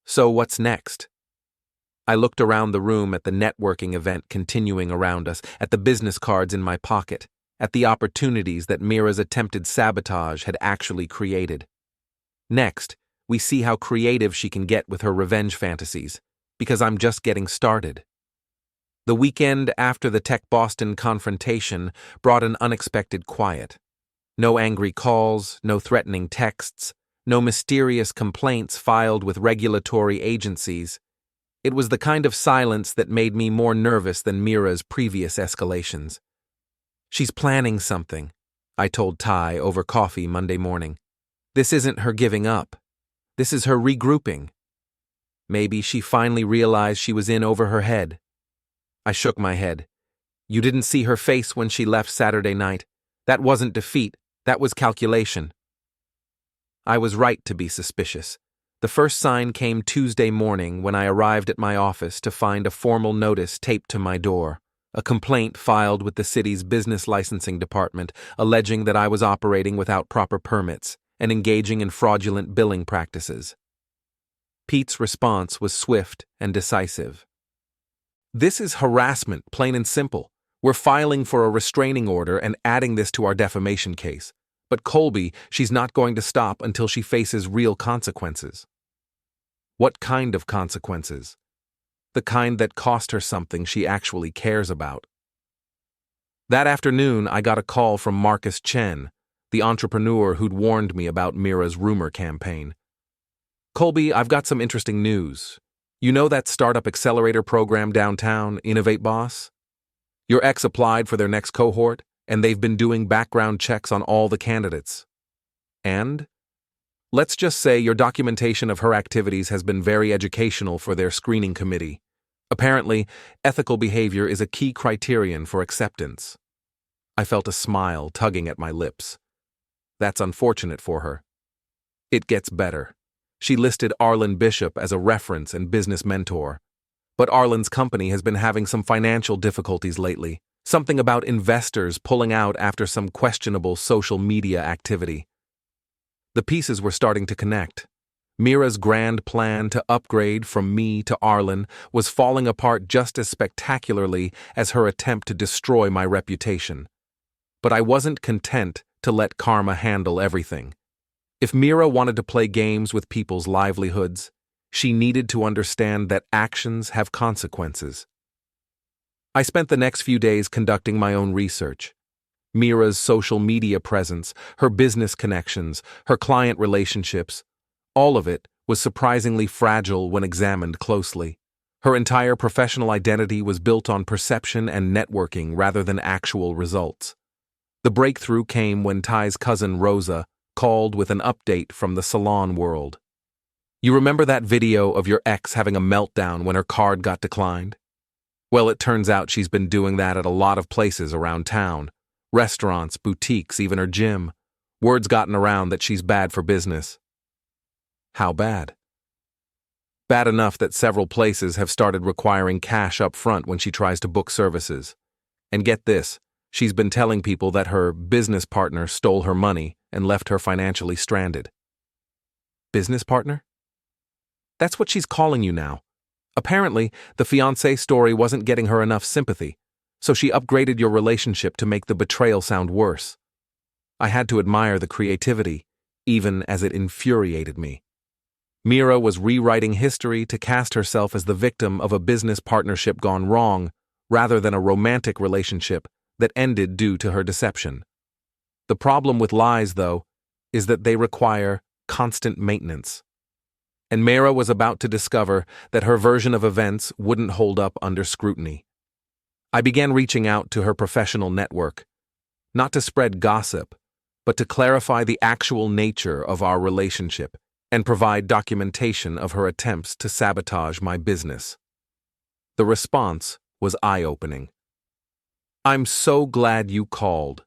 [SPEAKER 1] So what's next? I looked around the room at the networking event continuing around us, at the business cards in my pocket, at the opportunities that Meira's attempted sabotage had actually created. Next, we see how creative she can get with her revenge fantasies, because I'm just getting started. The weekend after the Tech Boston confrontation brought an unexpected quiet. No angry calls, no threatening texts, no mysterious complaints filed with regulatory agencies. It was the kind of silence that made me more nervous than Meira's previous escalations. "She's planning something," I told Ty over coffee Monday morning. "This isn't her giving up. This is her regrouping. Maybe she finally realized she was in over her head." I shook my head. "You didn't see her face when she left Saturday night. That wasn't defeat, that was calculation." I was right to be suspicious. The first sign came Tuesday morning when I arrived at my office to find a formal notice taped to my door, a complaint filed with the city's business licensing department alleging that I was operating without proper permits and engaging in fraudulent billing practices. Pete's response was swift and decisive. "This is harassment, plain and simple. We're filing for a restraining order and adding this to our defamation case. But Colby, she's not going to stop until she faces real consequences." "What kind of consequences?" "The kind that cost her something she actually cares about." That afternoon, I got a call from Marcus Chen, the entrepreneur who'd warned me about Meira's rumor campaign. "Colby, I've got some interesting news. You know that startup accelerator program downtown, Innovate Boss? Your ex applied for their next cohort, and they've been doing background checks on all the candidates. And? Let's just say your documentation of her activities has been very educational for their screening committee. Apparently, ethical behavior is a key criterion for acceptance." I felt a smile tugging at my lips. That's unfortunate for her. It gets better. She listed Arlen Bishop as a reference and business mentor. But Arlen's company has been having some financial difficulties lately. Something about investors pulling out after some questionable social media activity. The pieces were starting to connect. Meira's grand plan to upgrade from me to Arlen was falling apart just as spectacularly as her attempt to destroy my reputation. But I wasn't content to let karma handle everything. If Meira wanted to play games with people's livelihoods, she needed to understand that actions have consequences. I spent the next few days conducting my own research. Meira's social media presence, her business connections, her client relationships, all of it was surprisingly fragile when examined closely. Her entire professional identity was built on perception and networking rather than actual results. The breakthrough came when Ty's cousin Rosa called with an update from the salon world. You remember that video of your ex having a meltdown when her card got declined? Well, it turns out she's been doing that at a lot of places around town. Restaurants, boutiques, even her gym. Word's gotten around that she's bad for business. How bad? Bad enough that several places have started requiring cash up front when she tries to book services. And get this, she's been telling people that her business partner stole her money and left her financially stranded. Business partner? That's what she's calling you now. Apparently, the fiancé story wasn't getting her enough sympathy, so she upgraded your relationship to make the betrayal sound worse. I had to admire the creativity, even as it infuriated me. Meira was rewriting history to cast herself as the victim of a business partnership gone wrong, rather than a romantic relationship that ended due to her deception. The problem with lies, though, is that they require constant maintenance. And Meira was about to discover that her version of events wouldn't hold up under scrutiny. I began reaching out to her professional network, not to spread gossip, but to clarify the actual nature of our relationship and provide documentation of her attempts to sabotage my business. The response was eye-opening. "I'm so glad you called,"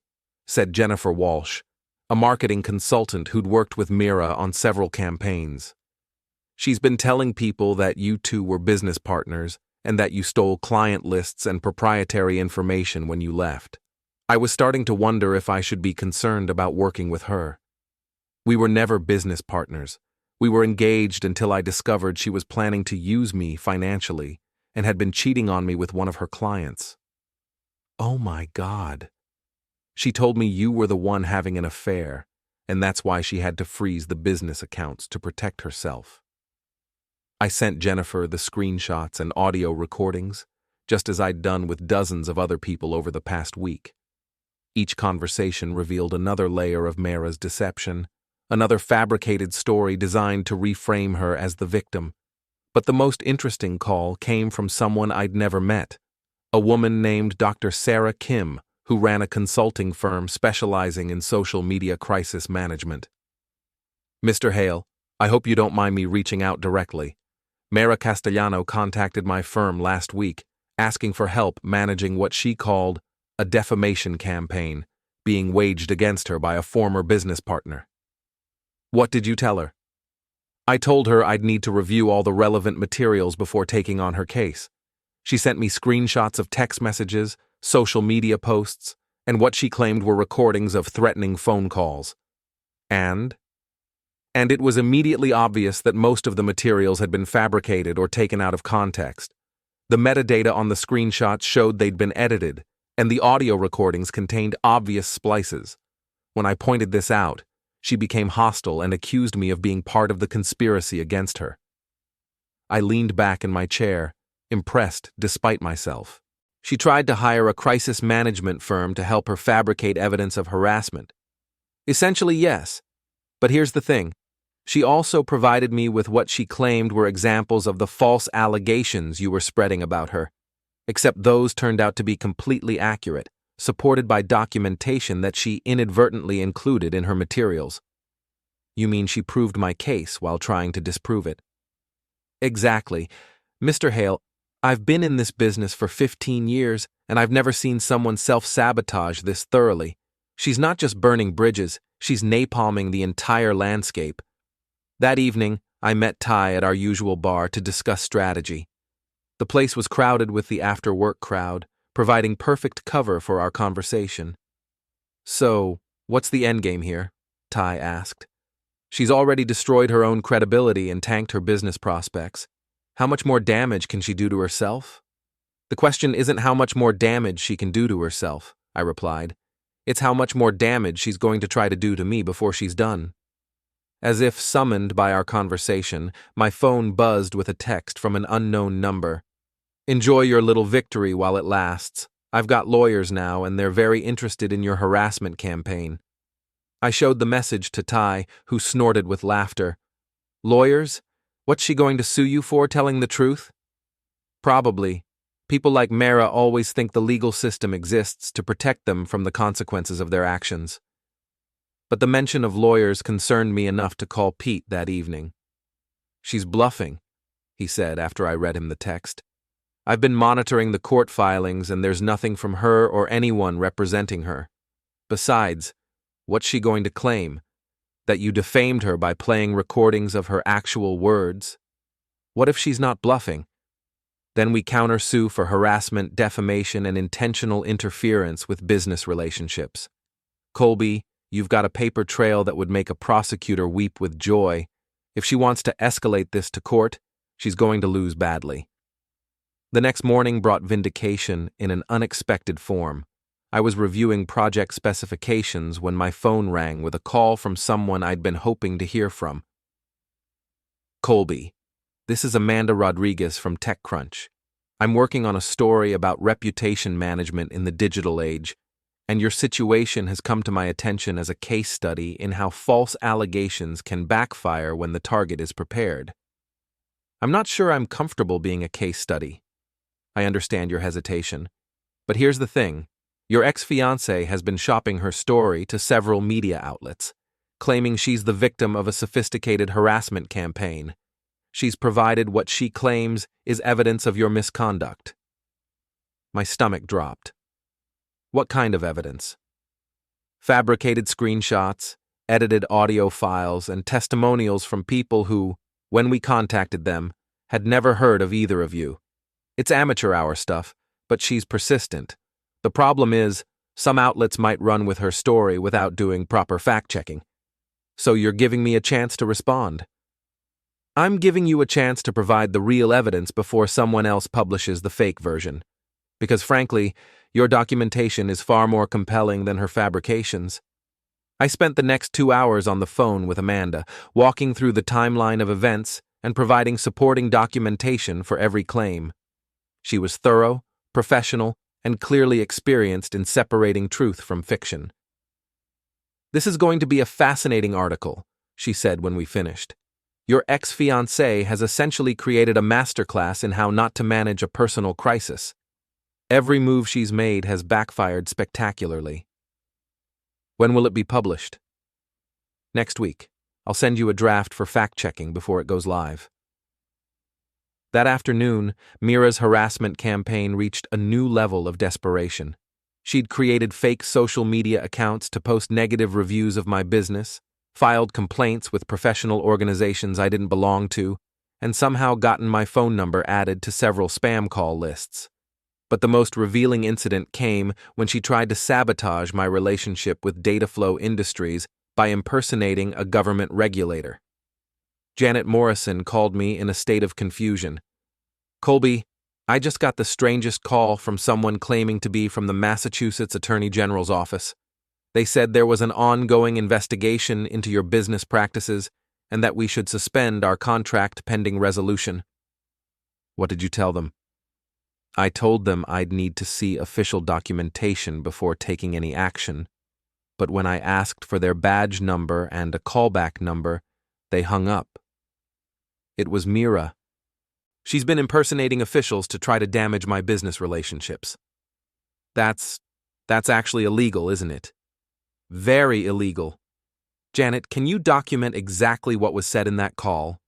[SPEAKER 1] said Jennifer Walsh, a marketing consultant who'd worked with Meira on several campaigns. She's been telling people that you two were business partners and that you stole client lists and proprietary information when you left. I was starting to wonder if I should be concerned about working with her. We were never business partners. We were engaged until I discovered she was planning to use me financially and had been cheating on me with one of her clients. Oh my God. She told me you were the one having an affair, and that's why she had to freeze the business accounts to protect herself. I sent Jennifer the screenshots and audio recordings, just as I'd done with dozens of other people over the past week. Each conversation revealed another layer of Meira's deception, another fabricated story designed to reframe her as the victim. But the most interesting call came from someone I'd never met, a woman named Dr. Sarah Kim, who ran a consulting firm specializing in social media crisis management. "Mr. Hale, I hope you don't mind me reaching out directly. Meira Castellano contacted my firm last week, asking for help managing what she called a defamation campaign being waged against her by a former business partner." "What did you tell her?" "I told her I'd need to review all the relevant materials before taking on her case. She sent me screenshots of text messages, social media posts, and what she claimed were recordings of threatening phone calls. And it was immediately obvious that most of the materials had been fabricated or taken out of context. The metadata on the screenshots showed they'd been edited, and the audio recordings contained obvious splices. When I pointed this out, she became hostile and accused me of being part of the conspiracy against her. I leaned back in my chair, impressed despite myself. She tried to hire a crisis management firm to help her fabricate evidence of harassment. Essentially, yes. But here's the thing. She also provided me with what she claimed were examples of the false allegations you were spreading about her. Except those turned out to be completely accurate, supported by documentation that she inadvertently included in her materials. You mean she proved my case while trying to disprove it? Exactly. Mr. Hale, I've been in this business for 15 years, and I've never seen someone self-sabotage this thoroughly. She's not just burning bridges, She's napalming the entire landscape. That evening, I met Ty at our usual bar to discuss strategy. The place was crowded with the after-work crowd, providing perfect cover for our conversation. "So, what's the endgame here?" Ty asked. "She's already destroyed her own credibility and tanked her business prospects. How much more damage can she do to herself?" "The question isn't how much more damage she can do to herself," I replied. "It's how much more damage she's going to try to do to me before she's done." As if summoned by our conversation, my phone buzzed with a text from an unknown number. "Enjoy your little victory while it lasts. I've got lawyers now, and they're very interested in your harassment campaign." I showed the message to Ty, who snorted with laughter. "Lawyers? What's she going to sue you for, telling the truth?" "Probably. People like Meira always think the legal system exists to protect them from the consequences of their actions." But the mention of lawyers concerned me enough to call Pete that evening. "She's bluffing," he said after I read him the text. "I've been monitoring the court filings, and there's nothing from her or anyone representing her. Besides, what's she going to claim? That you defamed her by playing recordings of her actual words? What if she's not bluffing? Then we countersue for harassment, defamation, and intentional interference with business relationships. Colby, you've got a paper trail that would make a prosecutor weep with joy. If she wants to escalate this to court, she's going to lose badly." The next morning brought vindication in an unexpected form. I was reviewing project specifications when my phone rang with a call from someone I'd been hoping to hear from. "Colby, this is Amanda Rodriguez from TechCrunch. I'm working on a story about reputation management in the digital age, and your situation has come to my attention as a case study in how false allegations can backfire when the target is prepared. I'm not sure I'm comfortable being a case study. I understand your hesitation. But here's the thing. Your ex-fiancée has been shopping her story to several media outlets, claiming she's the victim of a sophisticated harassment campaign. She's provided what she claims is evidence of your misconduct." My stomach dropped. "What kind of evidence?" "Fabricated screenshots, edited audio files, and testimonials from people who, when we contacted them, had never heard of either of you. It's amateur hour stuff, but she's persistent. The problem is, some outlets might run with her story without doing proper fact-checking. So you're giving me a chance to respond." "I'm giving you a chance to provide the real evidence before someone else publishes the fake version. Because frankly, your documentation is far more compelling than her fabrications." I spent the next 2 hours on the phone with Amanda, walking through the timeline of events and providing supporting documentation for every claim. She was thorough, professional, and clearly experienced in separating truth from fiction. "This is going to be a fascinating article," she said when we finished. "Your ex-fiancée has essentially created a masterclass in how not to manage a personal crisis. Every move she's made has backfired spectacularly." "When will it be published?" "Next week. I'll send you a draft for fact-checking before it goes live." That afternoon, Meira's harassment campaign reached a new level of desperation. She'd created fake social media accounts to post negative reviews of my business, filed complaints with professional organizations I didn't belong to, and somehow gotten my phone number added to several spam call lists. But the most revealing incident came when she tried to sabotage my relationship with Dataflow Industries by impersonating a government regulator. Janet Morrison called me in a state of confusion. "Colby, I just got the strangest call from someone claiming to be from the Massachusetts Attorney General's office. They said there was an ongoing investigation into your business practices and that we should suspend our contract pending resolution." "What did you tell them?" "I told them I'd need to see official documentation before taking any action, but when I asked for their badge number and a callback number, they hung up. It was Meira. She's been impersonating officials to try to damage my business relationships." That's actually illegal, isn't it?" "Very illegal. Janet, can you document exactly what was said in that call?"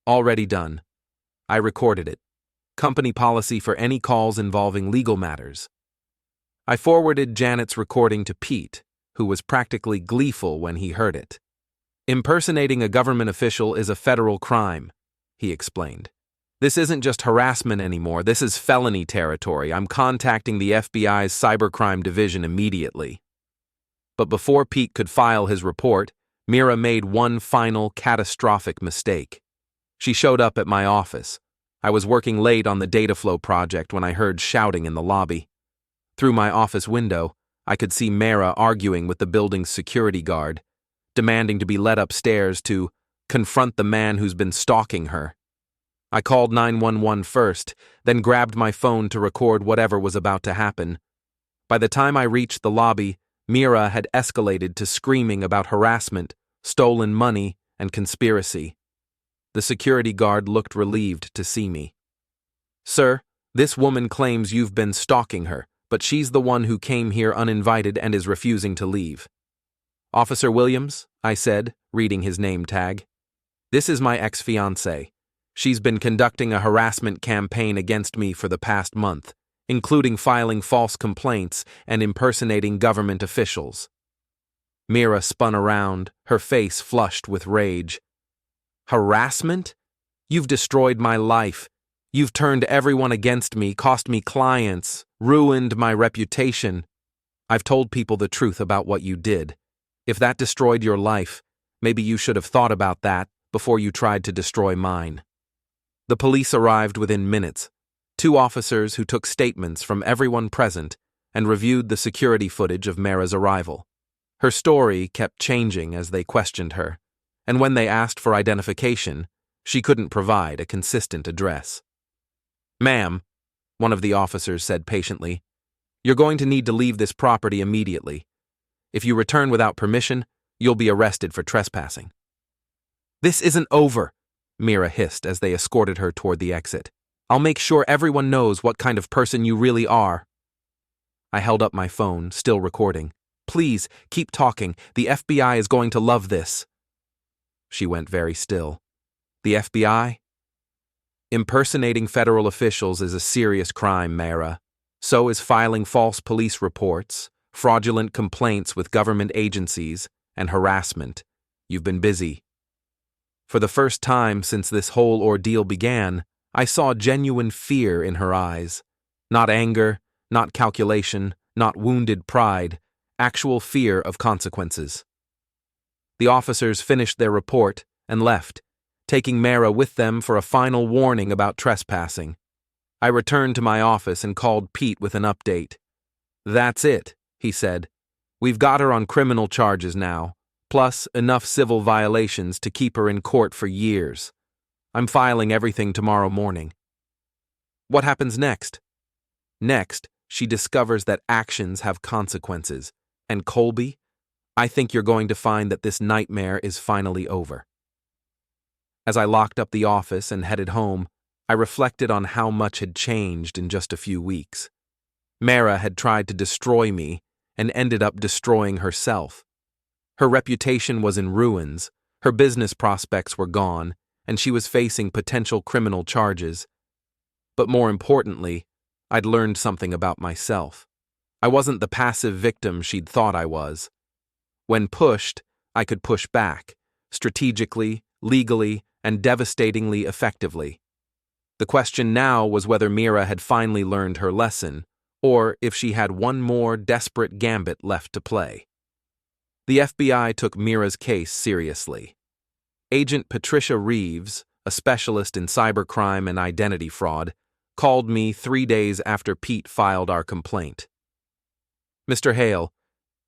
[SPEAKER 1] "Already done. I recorded it. Company policy for any calls involving legal matters." I forwarded Janet's recording to Pete, who was practically gleeful when he heard it. "Impersonating a government official is a federal crime," he explained. "This isn't just harassment anymore, this is felony territory. I'm contacting the FBI's cybercrime division immediately." But before Pete could file his report, Meira made one final catastrophic mistake. She showed up at my office. I was working late on the data flow project when I heard shouting in the lobby. Through my office window, I could see Meira arguing with the building's security guard, demanding to be led upstairs to confront the man who's been stalking her. I called 911 first, then grabbed my phone to record whatever was about to happen. By the time I reached the lobby, Meira had escalated to screaming about harassment, stolen money, and conspiracy. The security guard looked relieved to see me. "Sir, this woman claims you've been stalking her, but she's the one who came here uninvited and is refusing to leave." "Officer Williams," I said, reading his name tag. "This is my ex-fiancée. She's been conducting a harassment campaign against me for the past month, including filing false complaints and impersonating government officials." Meira spun around, her face flushed with rage. "Harassment? You've destroyed my life. You've turned everyone against me, cost me clients, ruined my reputation. I've told people the truth about what you did. If that destroyed your life, maybe you should have thought about that before you tried to destroy mine." The police arrived within minutes, 2 officers who took statements from everyone present and reviewed the security footage of Meira's arrival. Her story kept changing as they questioned her, and when they asked for identification, she couldn't provide a consistent address. "Ma'am," one of the officers said patiently, "you're going to need to leave this property immediately. If you return without permission, you'll be arrested for trespassing." "This isn't over," Meira hissed as they escorted her toward the exit. "I'll make sure everyone knows what kind of person you really are." I held up my phone, still recording. "Please, keep talking. The FBI is going to love this." She went very still. "The FBI? Impersonating federal officials is a serious crime, Meira. So is filing false police reports, fraudulent complaints with government agencies, and harassment. You've been busy." For the first time since this whole ordeal began, I saw genuine fear in her eyes. Not anger, not calculation, not wounded pride, actual fear of consequences. The officers finished their report and left, taking Meira with them for a final warning about trespassing. I returned to my office and called Pete with an update. "That's it," he said. "We've got her on criminal charges now, plus enough civil violations to keep her in court for years. I'm filing everything tomorrow morning." What happens next? Next, she discovers that actions have consequences. And Colby, I think you're going to find that this nightmare is finally over. As I locked up the office and headed home, I reflected on how much had changed in just a few weeks. Meira had tried to destroy me and ended up destroying herself. Her reputation was in ruins, her business prospects were gone, and she was facing potential criminal charges. But more importantly, I'd learned something about myself. I wasn't the passive victim she'd thought I was. When pushed, I could push back, strategically, legally, and devastatingly effectively. The question now was whether Meira had finally learned her lesson, or if she had one more desperate gambit left to play. The FBI took Meira's case seriously. Agent Patricia Reeves, a specialist in cybercrime and identity fraud, called me 3 days after Pete filed our complaint. "Mr. Hale,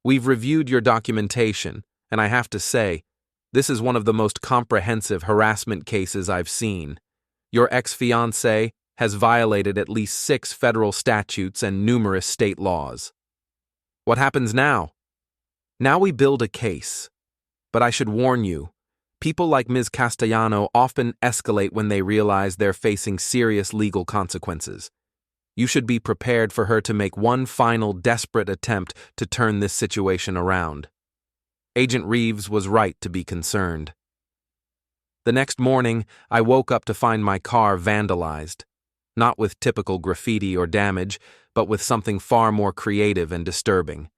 [SPEAKER 1] we've reviewed your documentation, and I have to say, this is one of the most comprehensive harassment cases I've seen. Your ex-fiancée has violated at least 6 federal statutes and numerous state laws. What happens now? Now we build a case. But I should warn you, people like Ms. Castellano often escalate when they realize they're facing serious legal consequences. You should be prepared for her to make one final desperate attempt to turn this situation around." Agent Reeves was right to be concerned. The next morning, I woke up to find my car vandalized. Not with typical graffiti or damage, but with something far more creative and disturbing.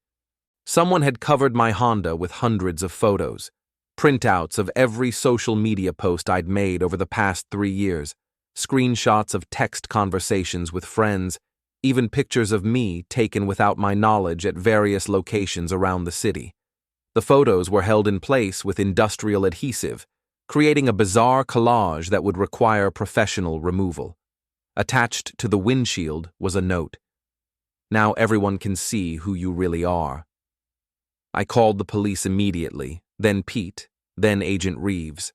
[SPEAKER 1] Someone had covered my Honda with hundreds of photos, printouts of every social media post I'd made over the past 3 years, screenshots of text conversations with friends, even pictures of me taken without my knowledge at various locations around the city. The photos were held in place with industrial adhesive, creating a bizarre collage that would require professional removal. Attached to the windshield was a note. "Now everyone can see who you really are." I called the police immediately, then Pete, then Agent Reeves.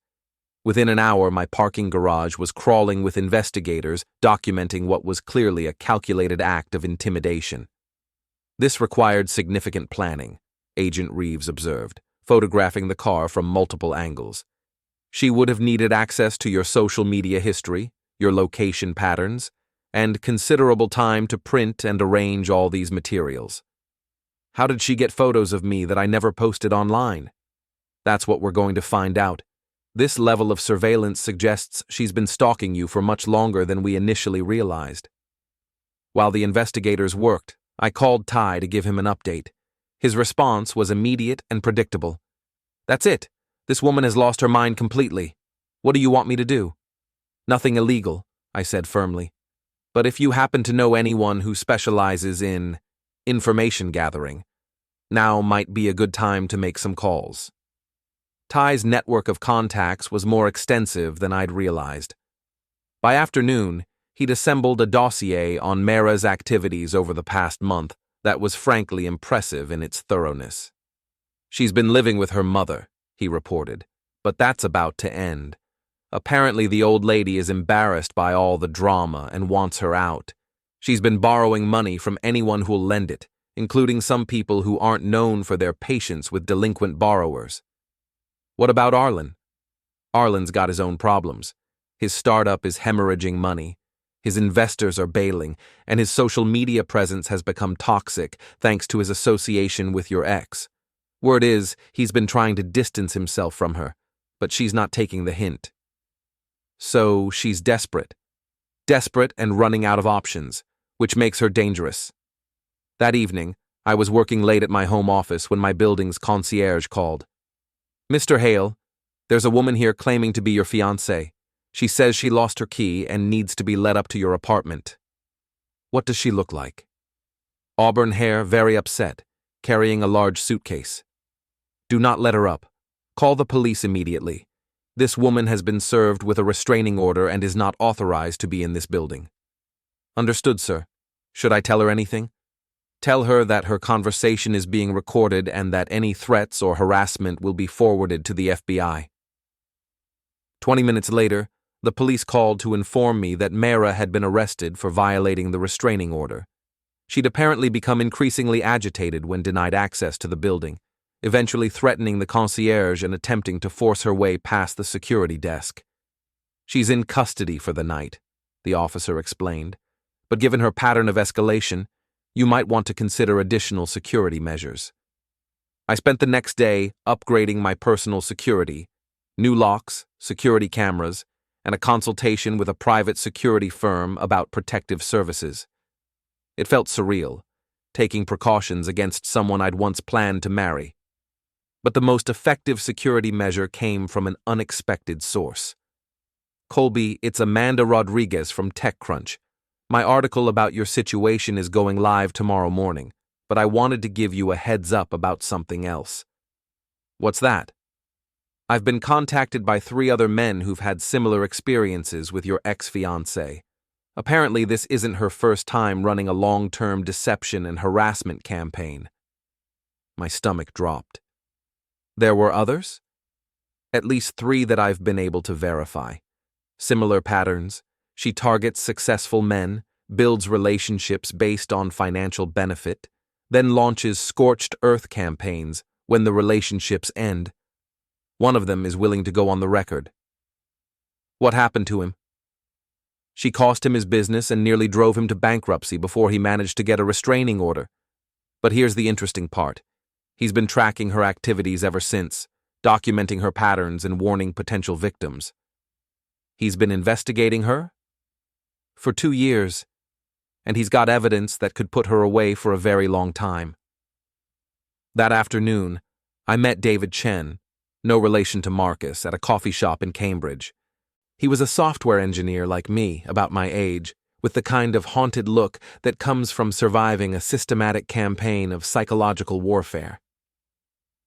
[SPEAKER 1] Within an hour, my parking garage was crawling with investigators documenting what was clearly a calculated act of intimidation. This required significant planning, Agent Reeves observed, photographing the car from multiple angles. She would have needed access to your social media history, your location patterns, and considerable time to print and arrange all these materials. How did she get photos of me that I never posted online? That's what we're going to find out. This level of surveillance suggests she's been stalking you for much longer than we initially realized. While the investigators worked, I called Ty to give him an update. His response was immediate and predictable. "That's it. This woman has lost her mind completely. What do you want me to do?" "Nothing illegal," I said firmly. "But if you happen to know anyone who specializes in information gathering, now might be a good time to make some calls." Ty's network of contacts was more extensive than I'd realized. By afternoon, he'd assembled a dossier on Meira's activities over the past month that was frankly impressive in its thoroughness. "She's been living with her mother," he reported, "but that's about to end. Apparently the old lady is embarrassed by all the drama and wants her out. She's been borrowing money from anyone who'll lend it, including some people who aren't known for their patience with delinquent borrowers." "What about Arlen?" "Arlen's got his own problems. His startup is hemorrhaging money. His investors are bailing, and his social media presence has become toxic thanks to his association with your ex. Word is, he's been trying to distance himself from her, but she's not taking the hint. So she's desperate. Desperate and running out of options, which makes her dangerous." That evening, I was working late at my home office when my building's concierge called. "Mr. Hale, there's a woman here claiming to be your fiancée. She says she lost her key and needs to be led up to your apartment." "What does she look like?" "Auburn hair, very upset, carrying a large suitcase." "Do not let her up. Call the police immediately. This woman has been served with a restraining order and is not authorized to be in this building." "Understood, sir. Should I tell her anything?" "Tell her that her conversation is being recorded and that any threats or harassment will be forwarded to the FBI." 20 minutes later, the police called to inform me that Meira had been arrested for violating the restraining order. She'd apparently become increasingly agitated when denied access to the building, eventually threatening the concierge and attempting to force her way past the security desk. "She's in custody for the night," the officer explained, "but given her pattern of escalation, you might want to consider additional security measures." I spent the next day upgrading my personal security, new locks, security cameras, and a consultation with a private security firm about protective services. It felt surreal, taking precautions against someone I'd once planned to marry. But the most effective security measure came from an unexpected source. "Colby, it's Amanda Rodriguez from TechCrunch. My article about your situation is going live tomorrow morning, but I wanted to give you a heads up about something else." "What's that?" "I've been contacted by 3 other men who've had similar experiences with your ex-fiancée. Apparently this isn't her first time running a long-term deception and harassment campaign." My stomach dropped. "There were others?" "At least 3 that I've been able to verify. Similar patterns. She targets successful men, builds relationships based on financial benefit, then launches scorched earth campaigns when the relationships end. One of them is willing to go on the record." "What happened to him?" "She cost him his business and nearly drove him to bankruptcy before he managed to get a restraining order. But here's the interesting part. He's been tracking her activities ever since, documenting her patterns and warning potential victims." "He's been investigating her?" "For 2 years, and he's got evidence that could put her away for a very long time." That afternoon, I met David Chen, no relation to Marcus, at a coffee shop in Cambridge. He was a software engineer like me, about my age, with the kind of haunted look that comes from surviving a systematic campaign of psychological warfare.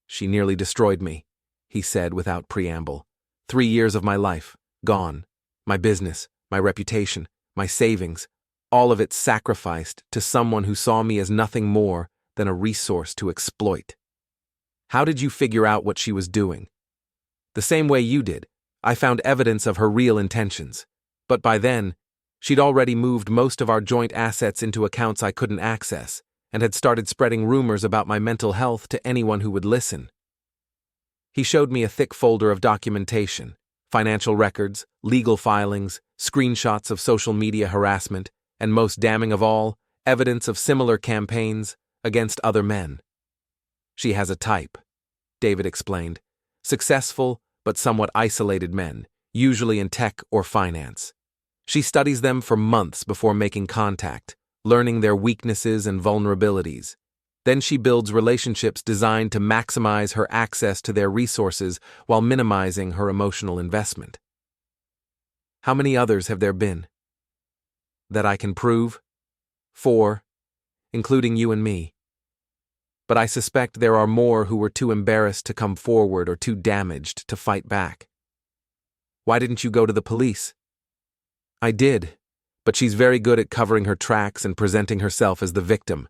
[SPEAKER 1] "She nearly destroyed me," he said without preamble. 3 years of my life, gone. My business, my reputation, my savings, all of it sacrificed to someone who saw me as nothing more than a resource to exploit. "How did you figure out what she was doing?" "The same way you did. I found evidence of her real intentions. But by then, she'd already moved most of our joint assets into accounts I couldn't access, and had started spreading rumors about my mental health to anyone who would listen." He showed me a thick folder of documentation, financial records, legal filings, screenshots of social media harassment, and most damning of all, evidence of similar campaigns against other men. "She has a type," David explained. "Successful but somewhat isolated men, usually in tech or finance. She studies them for months before making contact, learning their weaknesses and vulnerabilities. Then she builds relationships designed to maximize her access to their resources while minimizing her emotional investment." "How many others have there been?" "That I can prove? 4, including you and me. But I suspect there are more who were too embarrassed to come forward or too damaged to fight back." "Why didn't you go to the police?" "I did, but she's very good at covering her tracks and presenting herself as the victim.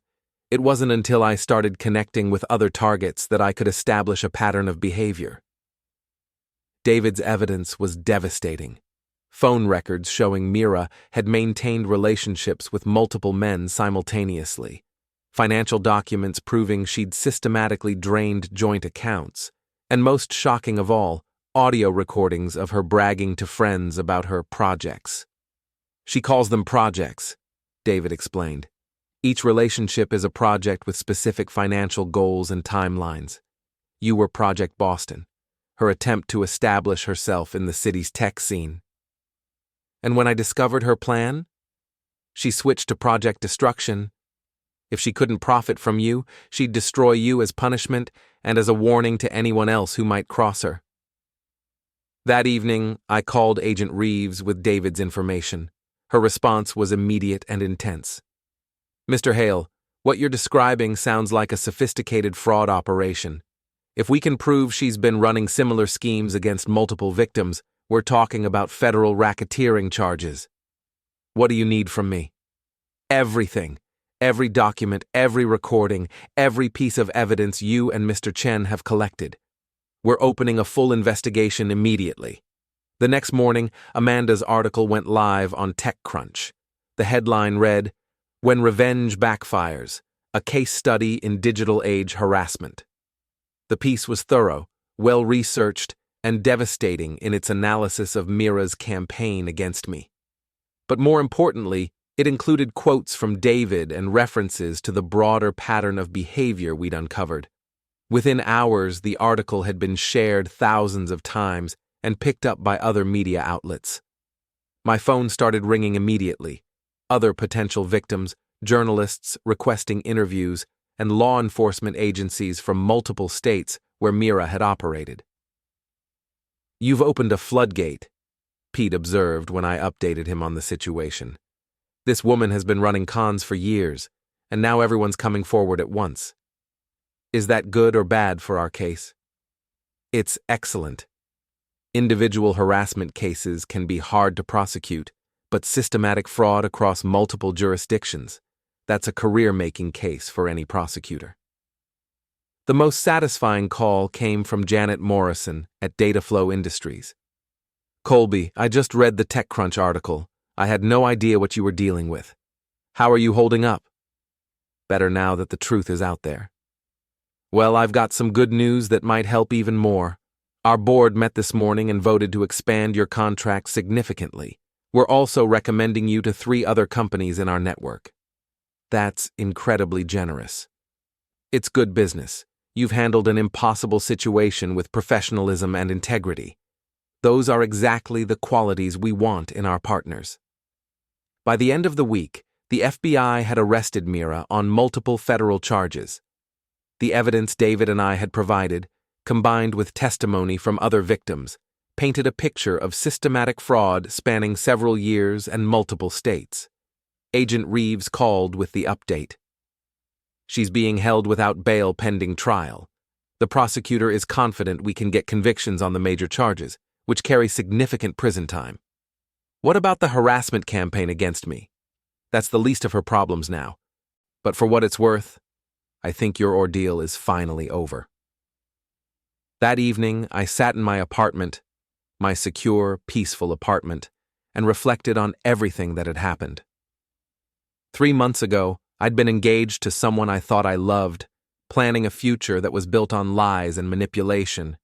[SPEAKER 1] It wasn't until I started connecting with other targets that I could establish a pattern of behavior." David's evidence was devastating. Phone records showing Meira had maintained relationships with multiple men simultaneously. Financial documents proving she'd systematically drained joint accounts, and most shocking of all, audio recordings of her bragging to friends about her projects. "She calls them projects," David explained. "Each relationship is a project with specific financial goals and timelines. You were Project Boston, her attempt to establish herself in the city's tech scene. And when I discovered her plan, she switched to Project Destruction. If she couldn't profit from you, she'd destroy you as punishment and as a warning to anyone else who might cross her." That evening, I called Agent Reeves with David's information. Her response was immediate and intense. "Mr. Hale, what you're describing sounds like a sophisticated fraud operation. If we can prove she's been running similar schemes against multiple victims, we're talking about federal racketeering charges. What do you need from me?" "Everything. Every document, every recording, every piece of evidence you and Mr. Chen have collected. We're opening a full investigation immediately." The next morning, Amanda's article went live on TechCrunch. The headline read, "When Revenge Backfires, a Case Study in Digital Age Harassment." The piece was thorough, well-researched, and devastating in its analysis of Meira's campaign against me. But more importantly, it included quotes from David and references to the broader pattern of behavior we'd uncovered. Within hours, the article had been shared thousands of times and picked up by other media outlets. My phone started ringing immediately. Other potential victims, journalists requesting interviews, and law enforcement agencies from multiple states where Meira had operated. "You've opened a floodgate," Pete observed when I updated him on the situation. "This woman has been running cons for years, and now everyone's coming forward at once. Is that good or bad for our case?" "It's excellent. Individual harassment cases can be hard to prosecute, but systematic fraud across multiple jurisdictions, that's a career-making case for any prosecutor." The most satisfying call came from Janet Morrison at Dataflow Industries. "Colby, I just read the TechCrunch article. I had no idea what you were dealing with. How are you holding up?" "Better now that the truth is out there." "Well, I've got some good news that might help even more. Our board met this morning and voted to expand your contract significantly. We're also recommending you to 3 other companies in our network." "That's incredibly generous." "It's good business. You've handled an impossible situation with professionalism and integrity. Those are exactly the qualities we want in our partners." By the end of the week, the FBI had arrested Meira on multiple federal charges. The evidence David and I had provided, combined with testimony from other victims, painted a picture of systematic fraud spanning several years and multiple states. Agent Reeves called with the update. She's being held without bail pending trial. The prosecutor is confident we can get convictions on the major charges, which carry significant prison time. What about the harassment campaign against me? That's the least of her problems now. But for what it's worth, I think your ordeal is finally over. That evening, I sat in my apartment, my secure, peaceful apartment, and reflected on everything that had happened. 3 months ago, I'd been engaged to someone I thought I loved, planning a future that was built on lies and manipulation.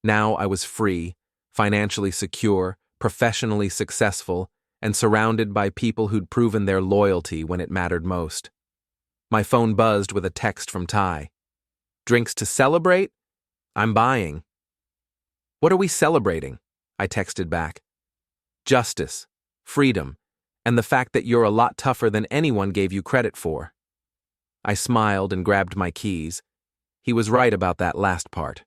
[SPEAKER 1] Now I was free, financially secure, professionally successful, and surrounded by people who'd proven their loyalty when it mattered most. My phone buzzed with a text from Ty. "Drinks to celebrate? I'm buying." "What are we celebrating?" I texted back. "Justice, freedom, and the fact that you're a lot tougher than anyone gave you credit for." I smiled and grabbed my keys. He was right about that last part.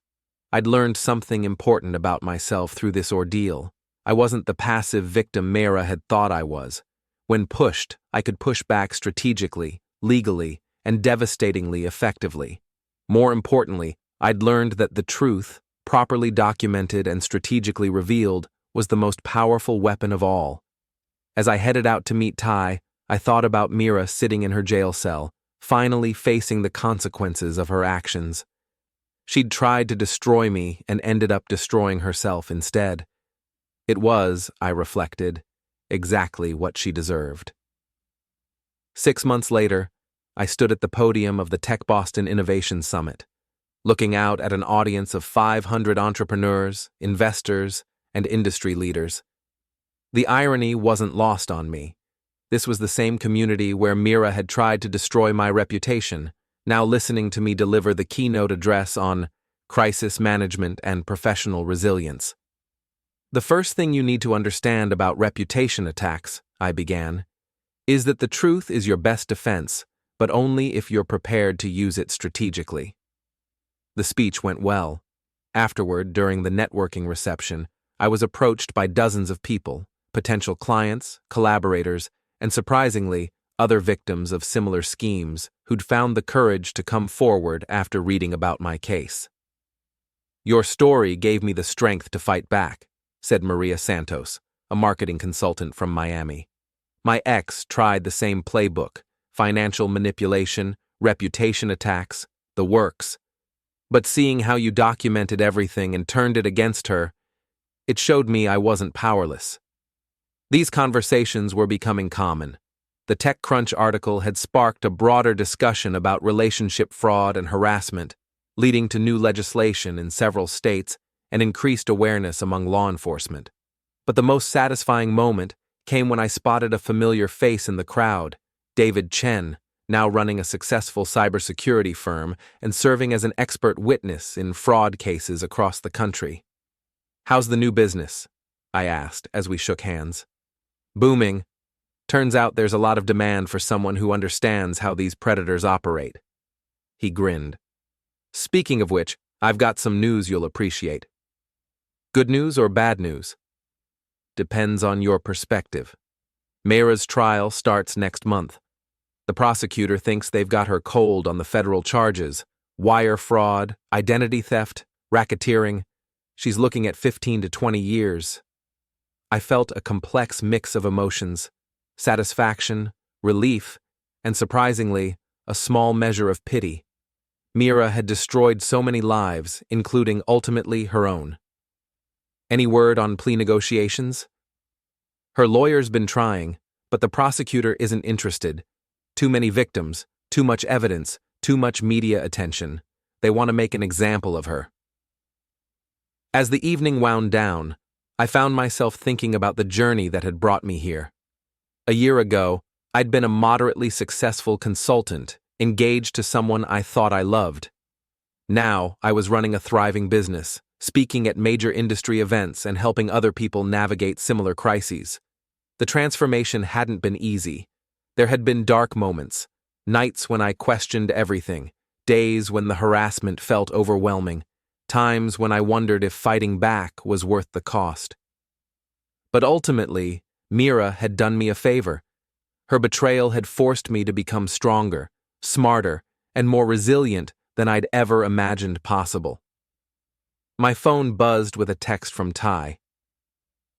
[SPEAKER 1] I'd learned something important about myself through this ordeal. I wasn't the passive victim Meira had thought I was. When pushed, I could push back strategically, legally, and devastatingly effectively. More importantly, I'd learned that the truth, properly documented and strategically revealed, was the most powerful weapon of all. As I headed out to meet Ty, I thought about Meira sitting in her jail cell, finally facing the consequences of her actions. She'd tried to destroy me and ended up destroying herself instead. It was, I reflected, exactly what she deserved. 6 months later, I stood at the podium of the Tech Boston Innovation Summit, looking out at an audience of 500 entrepreneurs, investors, and industry leaders. The irony wasn't lost on me. This was the same community where Meira had tried to destroy my reputation, now listening to me deliver the keynote address on crisis management and professional resilience. "The first thing you need to understand about reputation attacks," I began, "is that the truth is your best defense, but only if you're prepared to use it strategically." The speech went well. Afterward, during the networking reception, I was approached by dozens of people, potential clients, collaborators, and surprisingly, other victims of similar schemes who'd found the courage to come forward after reading about my case. "Your story gave me the strength to fight back," said Maria Santos, a marketing consultant from Miami. "My ex tried the same playbook, financial manipulation, reputation attacks, the works. But seeing how you documented everything and turned it against her, it showed me I wasn't powerless." These conversations were becoming common. The TechCrunch article had sparked a broader discussion about relationship fraud and harassment, leading to new legislation in several states and increased awareness among law enforcement. But the most satisfying moment came when I spotted a familiar face in the crowd, David Chen, now running a successful cybersecurity firm and serving as an expert witness in fraud cases across the country. "How's the new business?" I asked as we shook hands. "Booming. Turns out there's a lot of demand for someone who understands how these predators operate." He grinned. "Speaking of which, I've got some news you'll appreciate." "Good news or bad news?" "Depends on your perspective. Meira's trial starts next month. The prosecutor thinks they've got her cold on the federal charges: wire fraud, identity theft, racketeering. She's looking at 15 to 20 years. I felt a complex mix of emotions: satisfaction, relief, and surprisingly, a small measure of pity. Meira had destroyed so many lives, including ultimately her own. "Any word on plea negotiations?" "Her lawyer's been trying, but the prosecutor isn't interested. Too many victims, too much evidence, too much media attention. They want to make an example of her." As the evening wound down, I found myself thinking about the journey that had brought me here. A year ago, I'd been a moderately successful consultant, engaged to someone I thought I loved. Now, I was running a thriving business, speaking at major industry events and helping other people navigate similar crises. The transformation hadn't been easy. There had been dark moments, nights when I questioned everything, Days when the harassment felt overwhelming, times when I wondered if fighting back was worth the cost. But ultimately, Meira had done me a favor. Her betrayal had forced me to become stronger, smarter, and more resilient than I'd ever imagined possible. My phone buzzed with a text from Ty.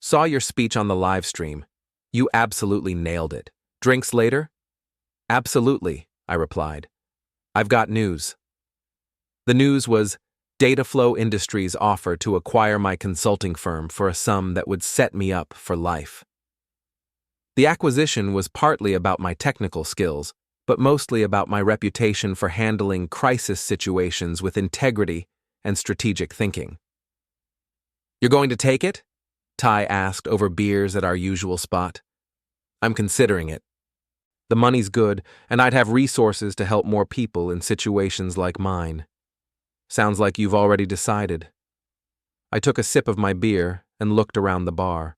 [SPEAKER 1] "Saw your speech on the live stream. You absolutely nailed it. Drinks later?" "Absolutely," I replied. "I've got news." The news was Dataflow Industries' offer to acquire my consulting firm for a sum that would set me up for life. The acquisition was partly about my technical skills, but mostly about my reputation for handling crisis situations with integrity and strategic thinking. "You're going to take it?" Ty asked over beers at our usual spot. "I'm considering it. The money's good, and I'd have resources to help more people in situations like mine." "Sounds like you've already decided." I took a sip of my beer and looked around the bar.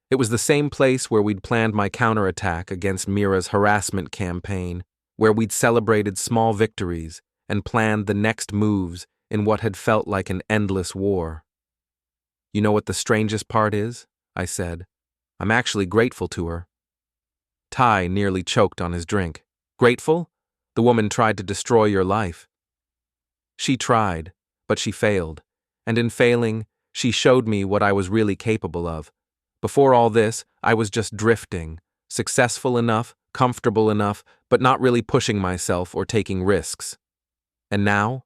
[SPEAKER 1] It was the same place where we'd planned my counterattack against Meira's harassment campaign, where we'd celebrated small victories and planned the next moves in what had felt like an endless war. "You know what the strangest part is?" I said. "I'm actually grateful to her." Ty nearly choked on his drink. "Grateful? The woman tried to destroy your life." "She tried, but she failed, and in failing, she showed me what I was really capable of. Before all this, I was just drifting, successful enough, comfortable enough, but not really pushing myself or taking risks. And now?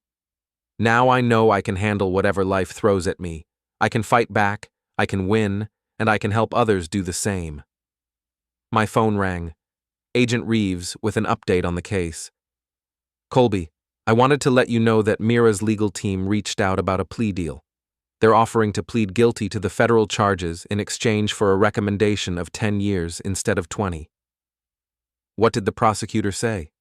[SPEAKER 1] Now I know I can handle whatever life throws at me. I can fight back, I can win, and I can help others do the same." My phone rang. Agent Reeves with an update on the case. "Colby, I wanted to let you know that Meira's legal team reached out about a plea deal. They're offering to plead guilty to the federal charges in exchange for a recommendation of 10 years instead of 20. "What did the prosecutor say?"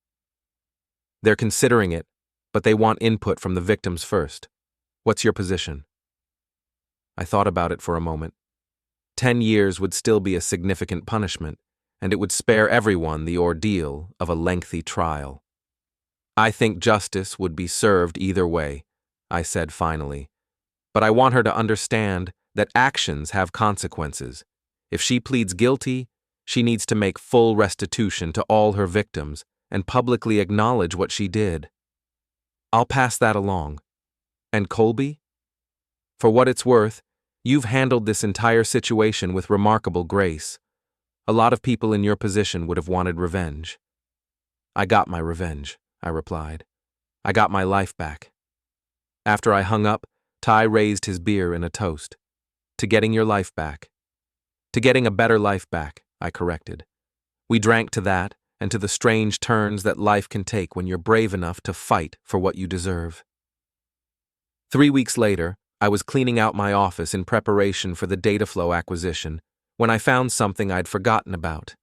[SPEAKER 1] "They're considering it, but they want input from the victims first. What's your position?" I thought about it for a moment. 10 years would still be a significant punishment, and it would spare everyone the ordeal of a lengthy trial. "I think justice would be served either way," I said finally. "But I want her to understand that actions have consequences. If she pleads guilty, she needs to make full restitution to all her victims and publicly acknowledge what she did." "I'll pass that along." "And Colby? For what it's worth, you've handled this entire situation with remarkable grace. A lot of people in your position would have wanted revenge." "I got my revenge," I replied. "I got my life back." After I hung up, Ty raised his beer in a toast. "To getting your life back." "To getting a better life back," I corrected. We drank to that and to the strange turns that life can take when you're brave enough to fight for what you deserve. 3 weeks later, I was cleaning out my office in preparation for the Dataflow acquisition when I found something I'd forgotten about.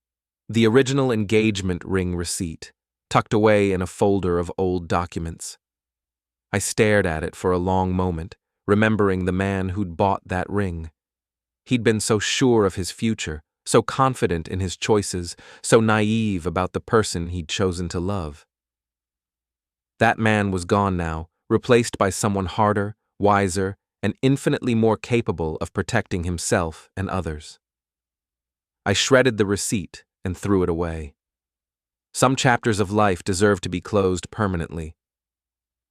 [SPEAKER 1] The original engagement ring receipt, tucked away in a folder of old documents. I stared at it for a long moment, remembering the man who'd bought that ring. He'd been so sure of his future, so confident in his choices, so naive about the person he'd chosen to love. That man was gone now, replaced by someone harder, wiser, and infinitely more capable of protecting himself and others. I shredded the receipt and threw it away. Some chapters of life deserve to be closed permanently.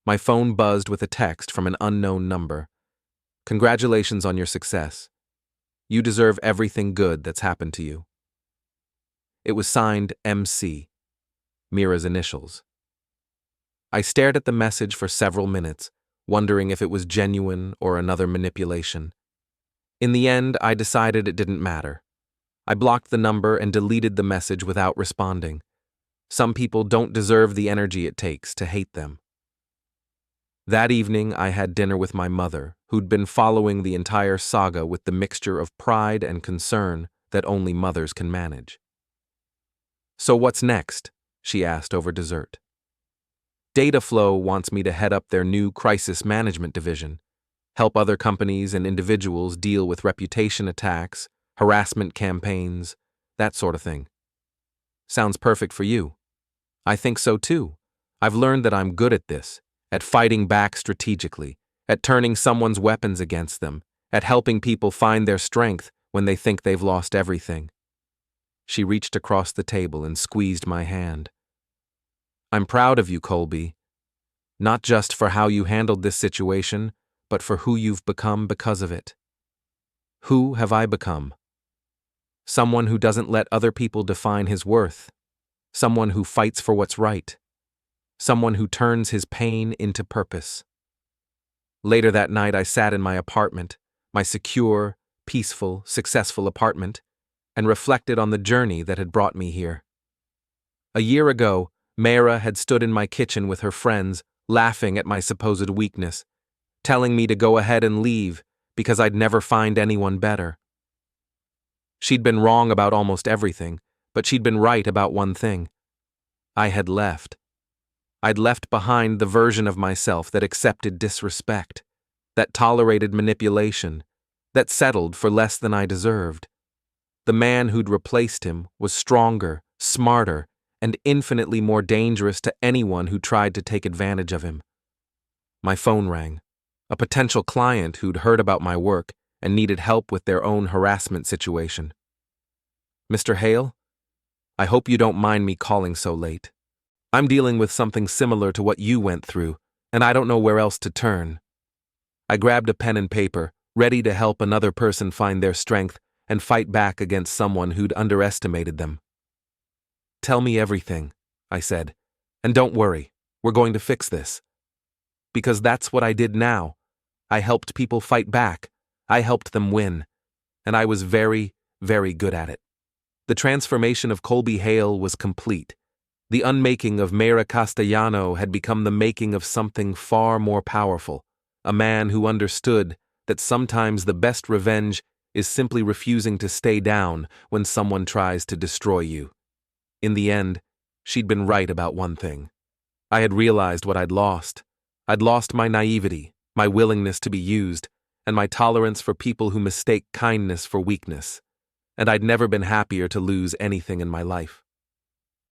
[SPEAKER 1] My phone buzzed with a text from an unknown number. "Congratulations on your success. You deserve everything good that's happened to you." It was signed MC, Meira's initials. I stared at the message for several minutes, wondering if it was genuine or another manipulation. In the end, I decided it didn't matter. I blocked the number and deleted the message without responding. Some people don't deserve the energy it takes to hate them. That evening, I had dinner with my mother, who'd been following the entire saga with the mixture of pride and concern that only mothers can manage. "So what's next?" she asked over dessert. "Dataflow wants me to head up their new crisis management division, help other companies and individuals deal with reputation attacks, harassment campaigns, that sort of thing." "Sounds perfect for you." "I think so too. I've learned that I'm good at this, at fighting back strategically, at turning someone's weapons against them, at helping people find their strength when they think they've lost everything. She reached across the table and squeezed my hand. I'm proud of you, Colby. Not just for how you handled this situation, but for who you've become because of it. Who have I become? Someone who doesn't let other people define his worth. Someone who fights for what's right. Someone who turns his pain into purpose. Later that night, I sat in my apartment, my secure, peaceful, successful apartment, and reflected on the journey that had brought me here. A year ago, Meira had stood in my kitchen with her friends, laughing at my supposed weakness, telling me to go ahead and leave because I'd never find anyone better. She'd been wrong about almost everything, but she'd been right about one thing. I had left. I'd left behind the version of myself that accepted disrespect, that tolerated manipulation, that settled for less than I deserved. The man who'd replaced him was stronger, smarter, and infinitely more dangerous to anyone who tried to take advantage of him. My phone rang. A potential client who'd heard about my work and needed help with their own harassment situation. Mr. Hale, I hope you don't mind me calling so late. I'm dealing with something similar to what you went through, and I don't know where else to turn. I grabbed a pen and paper, ready to help another person find their strength and fight back against someone who'd underestimated them. Tell me everything, I said, and don't worry, we're going to fix this. Because that's what I did now. I helped people fight back. I helped them win. And I was very, very good at it. The transformation of Colby Hale was complete. The unmaking of Meira Castellano had become the making of something far more powerful, a man who understood that sometimes the best revenge is simply refusing to stay down when someone tries to destroy you. In the end, she'd been right about one thing. I had realized what I'd lost. I'd lost my naivety, my willingness to be used, and my tolerance for people who mistake kindness for weakness. And I'd never been happier to lose anything in my life.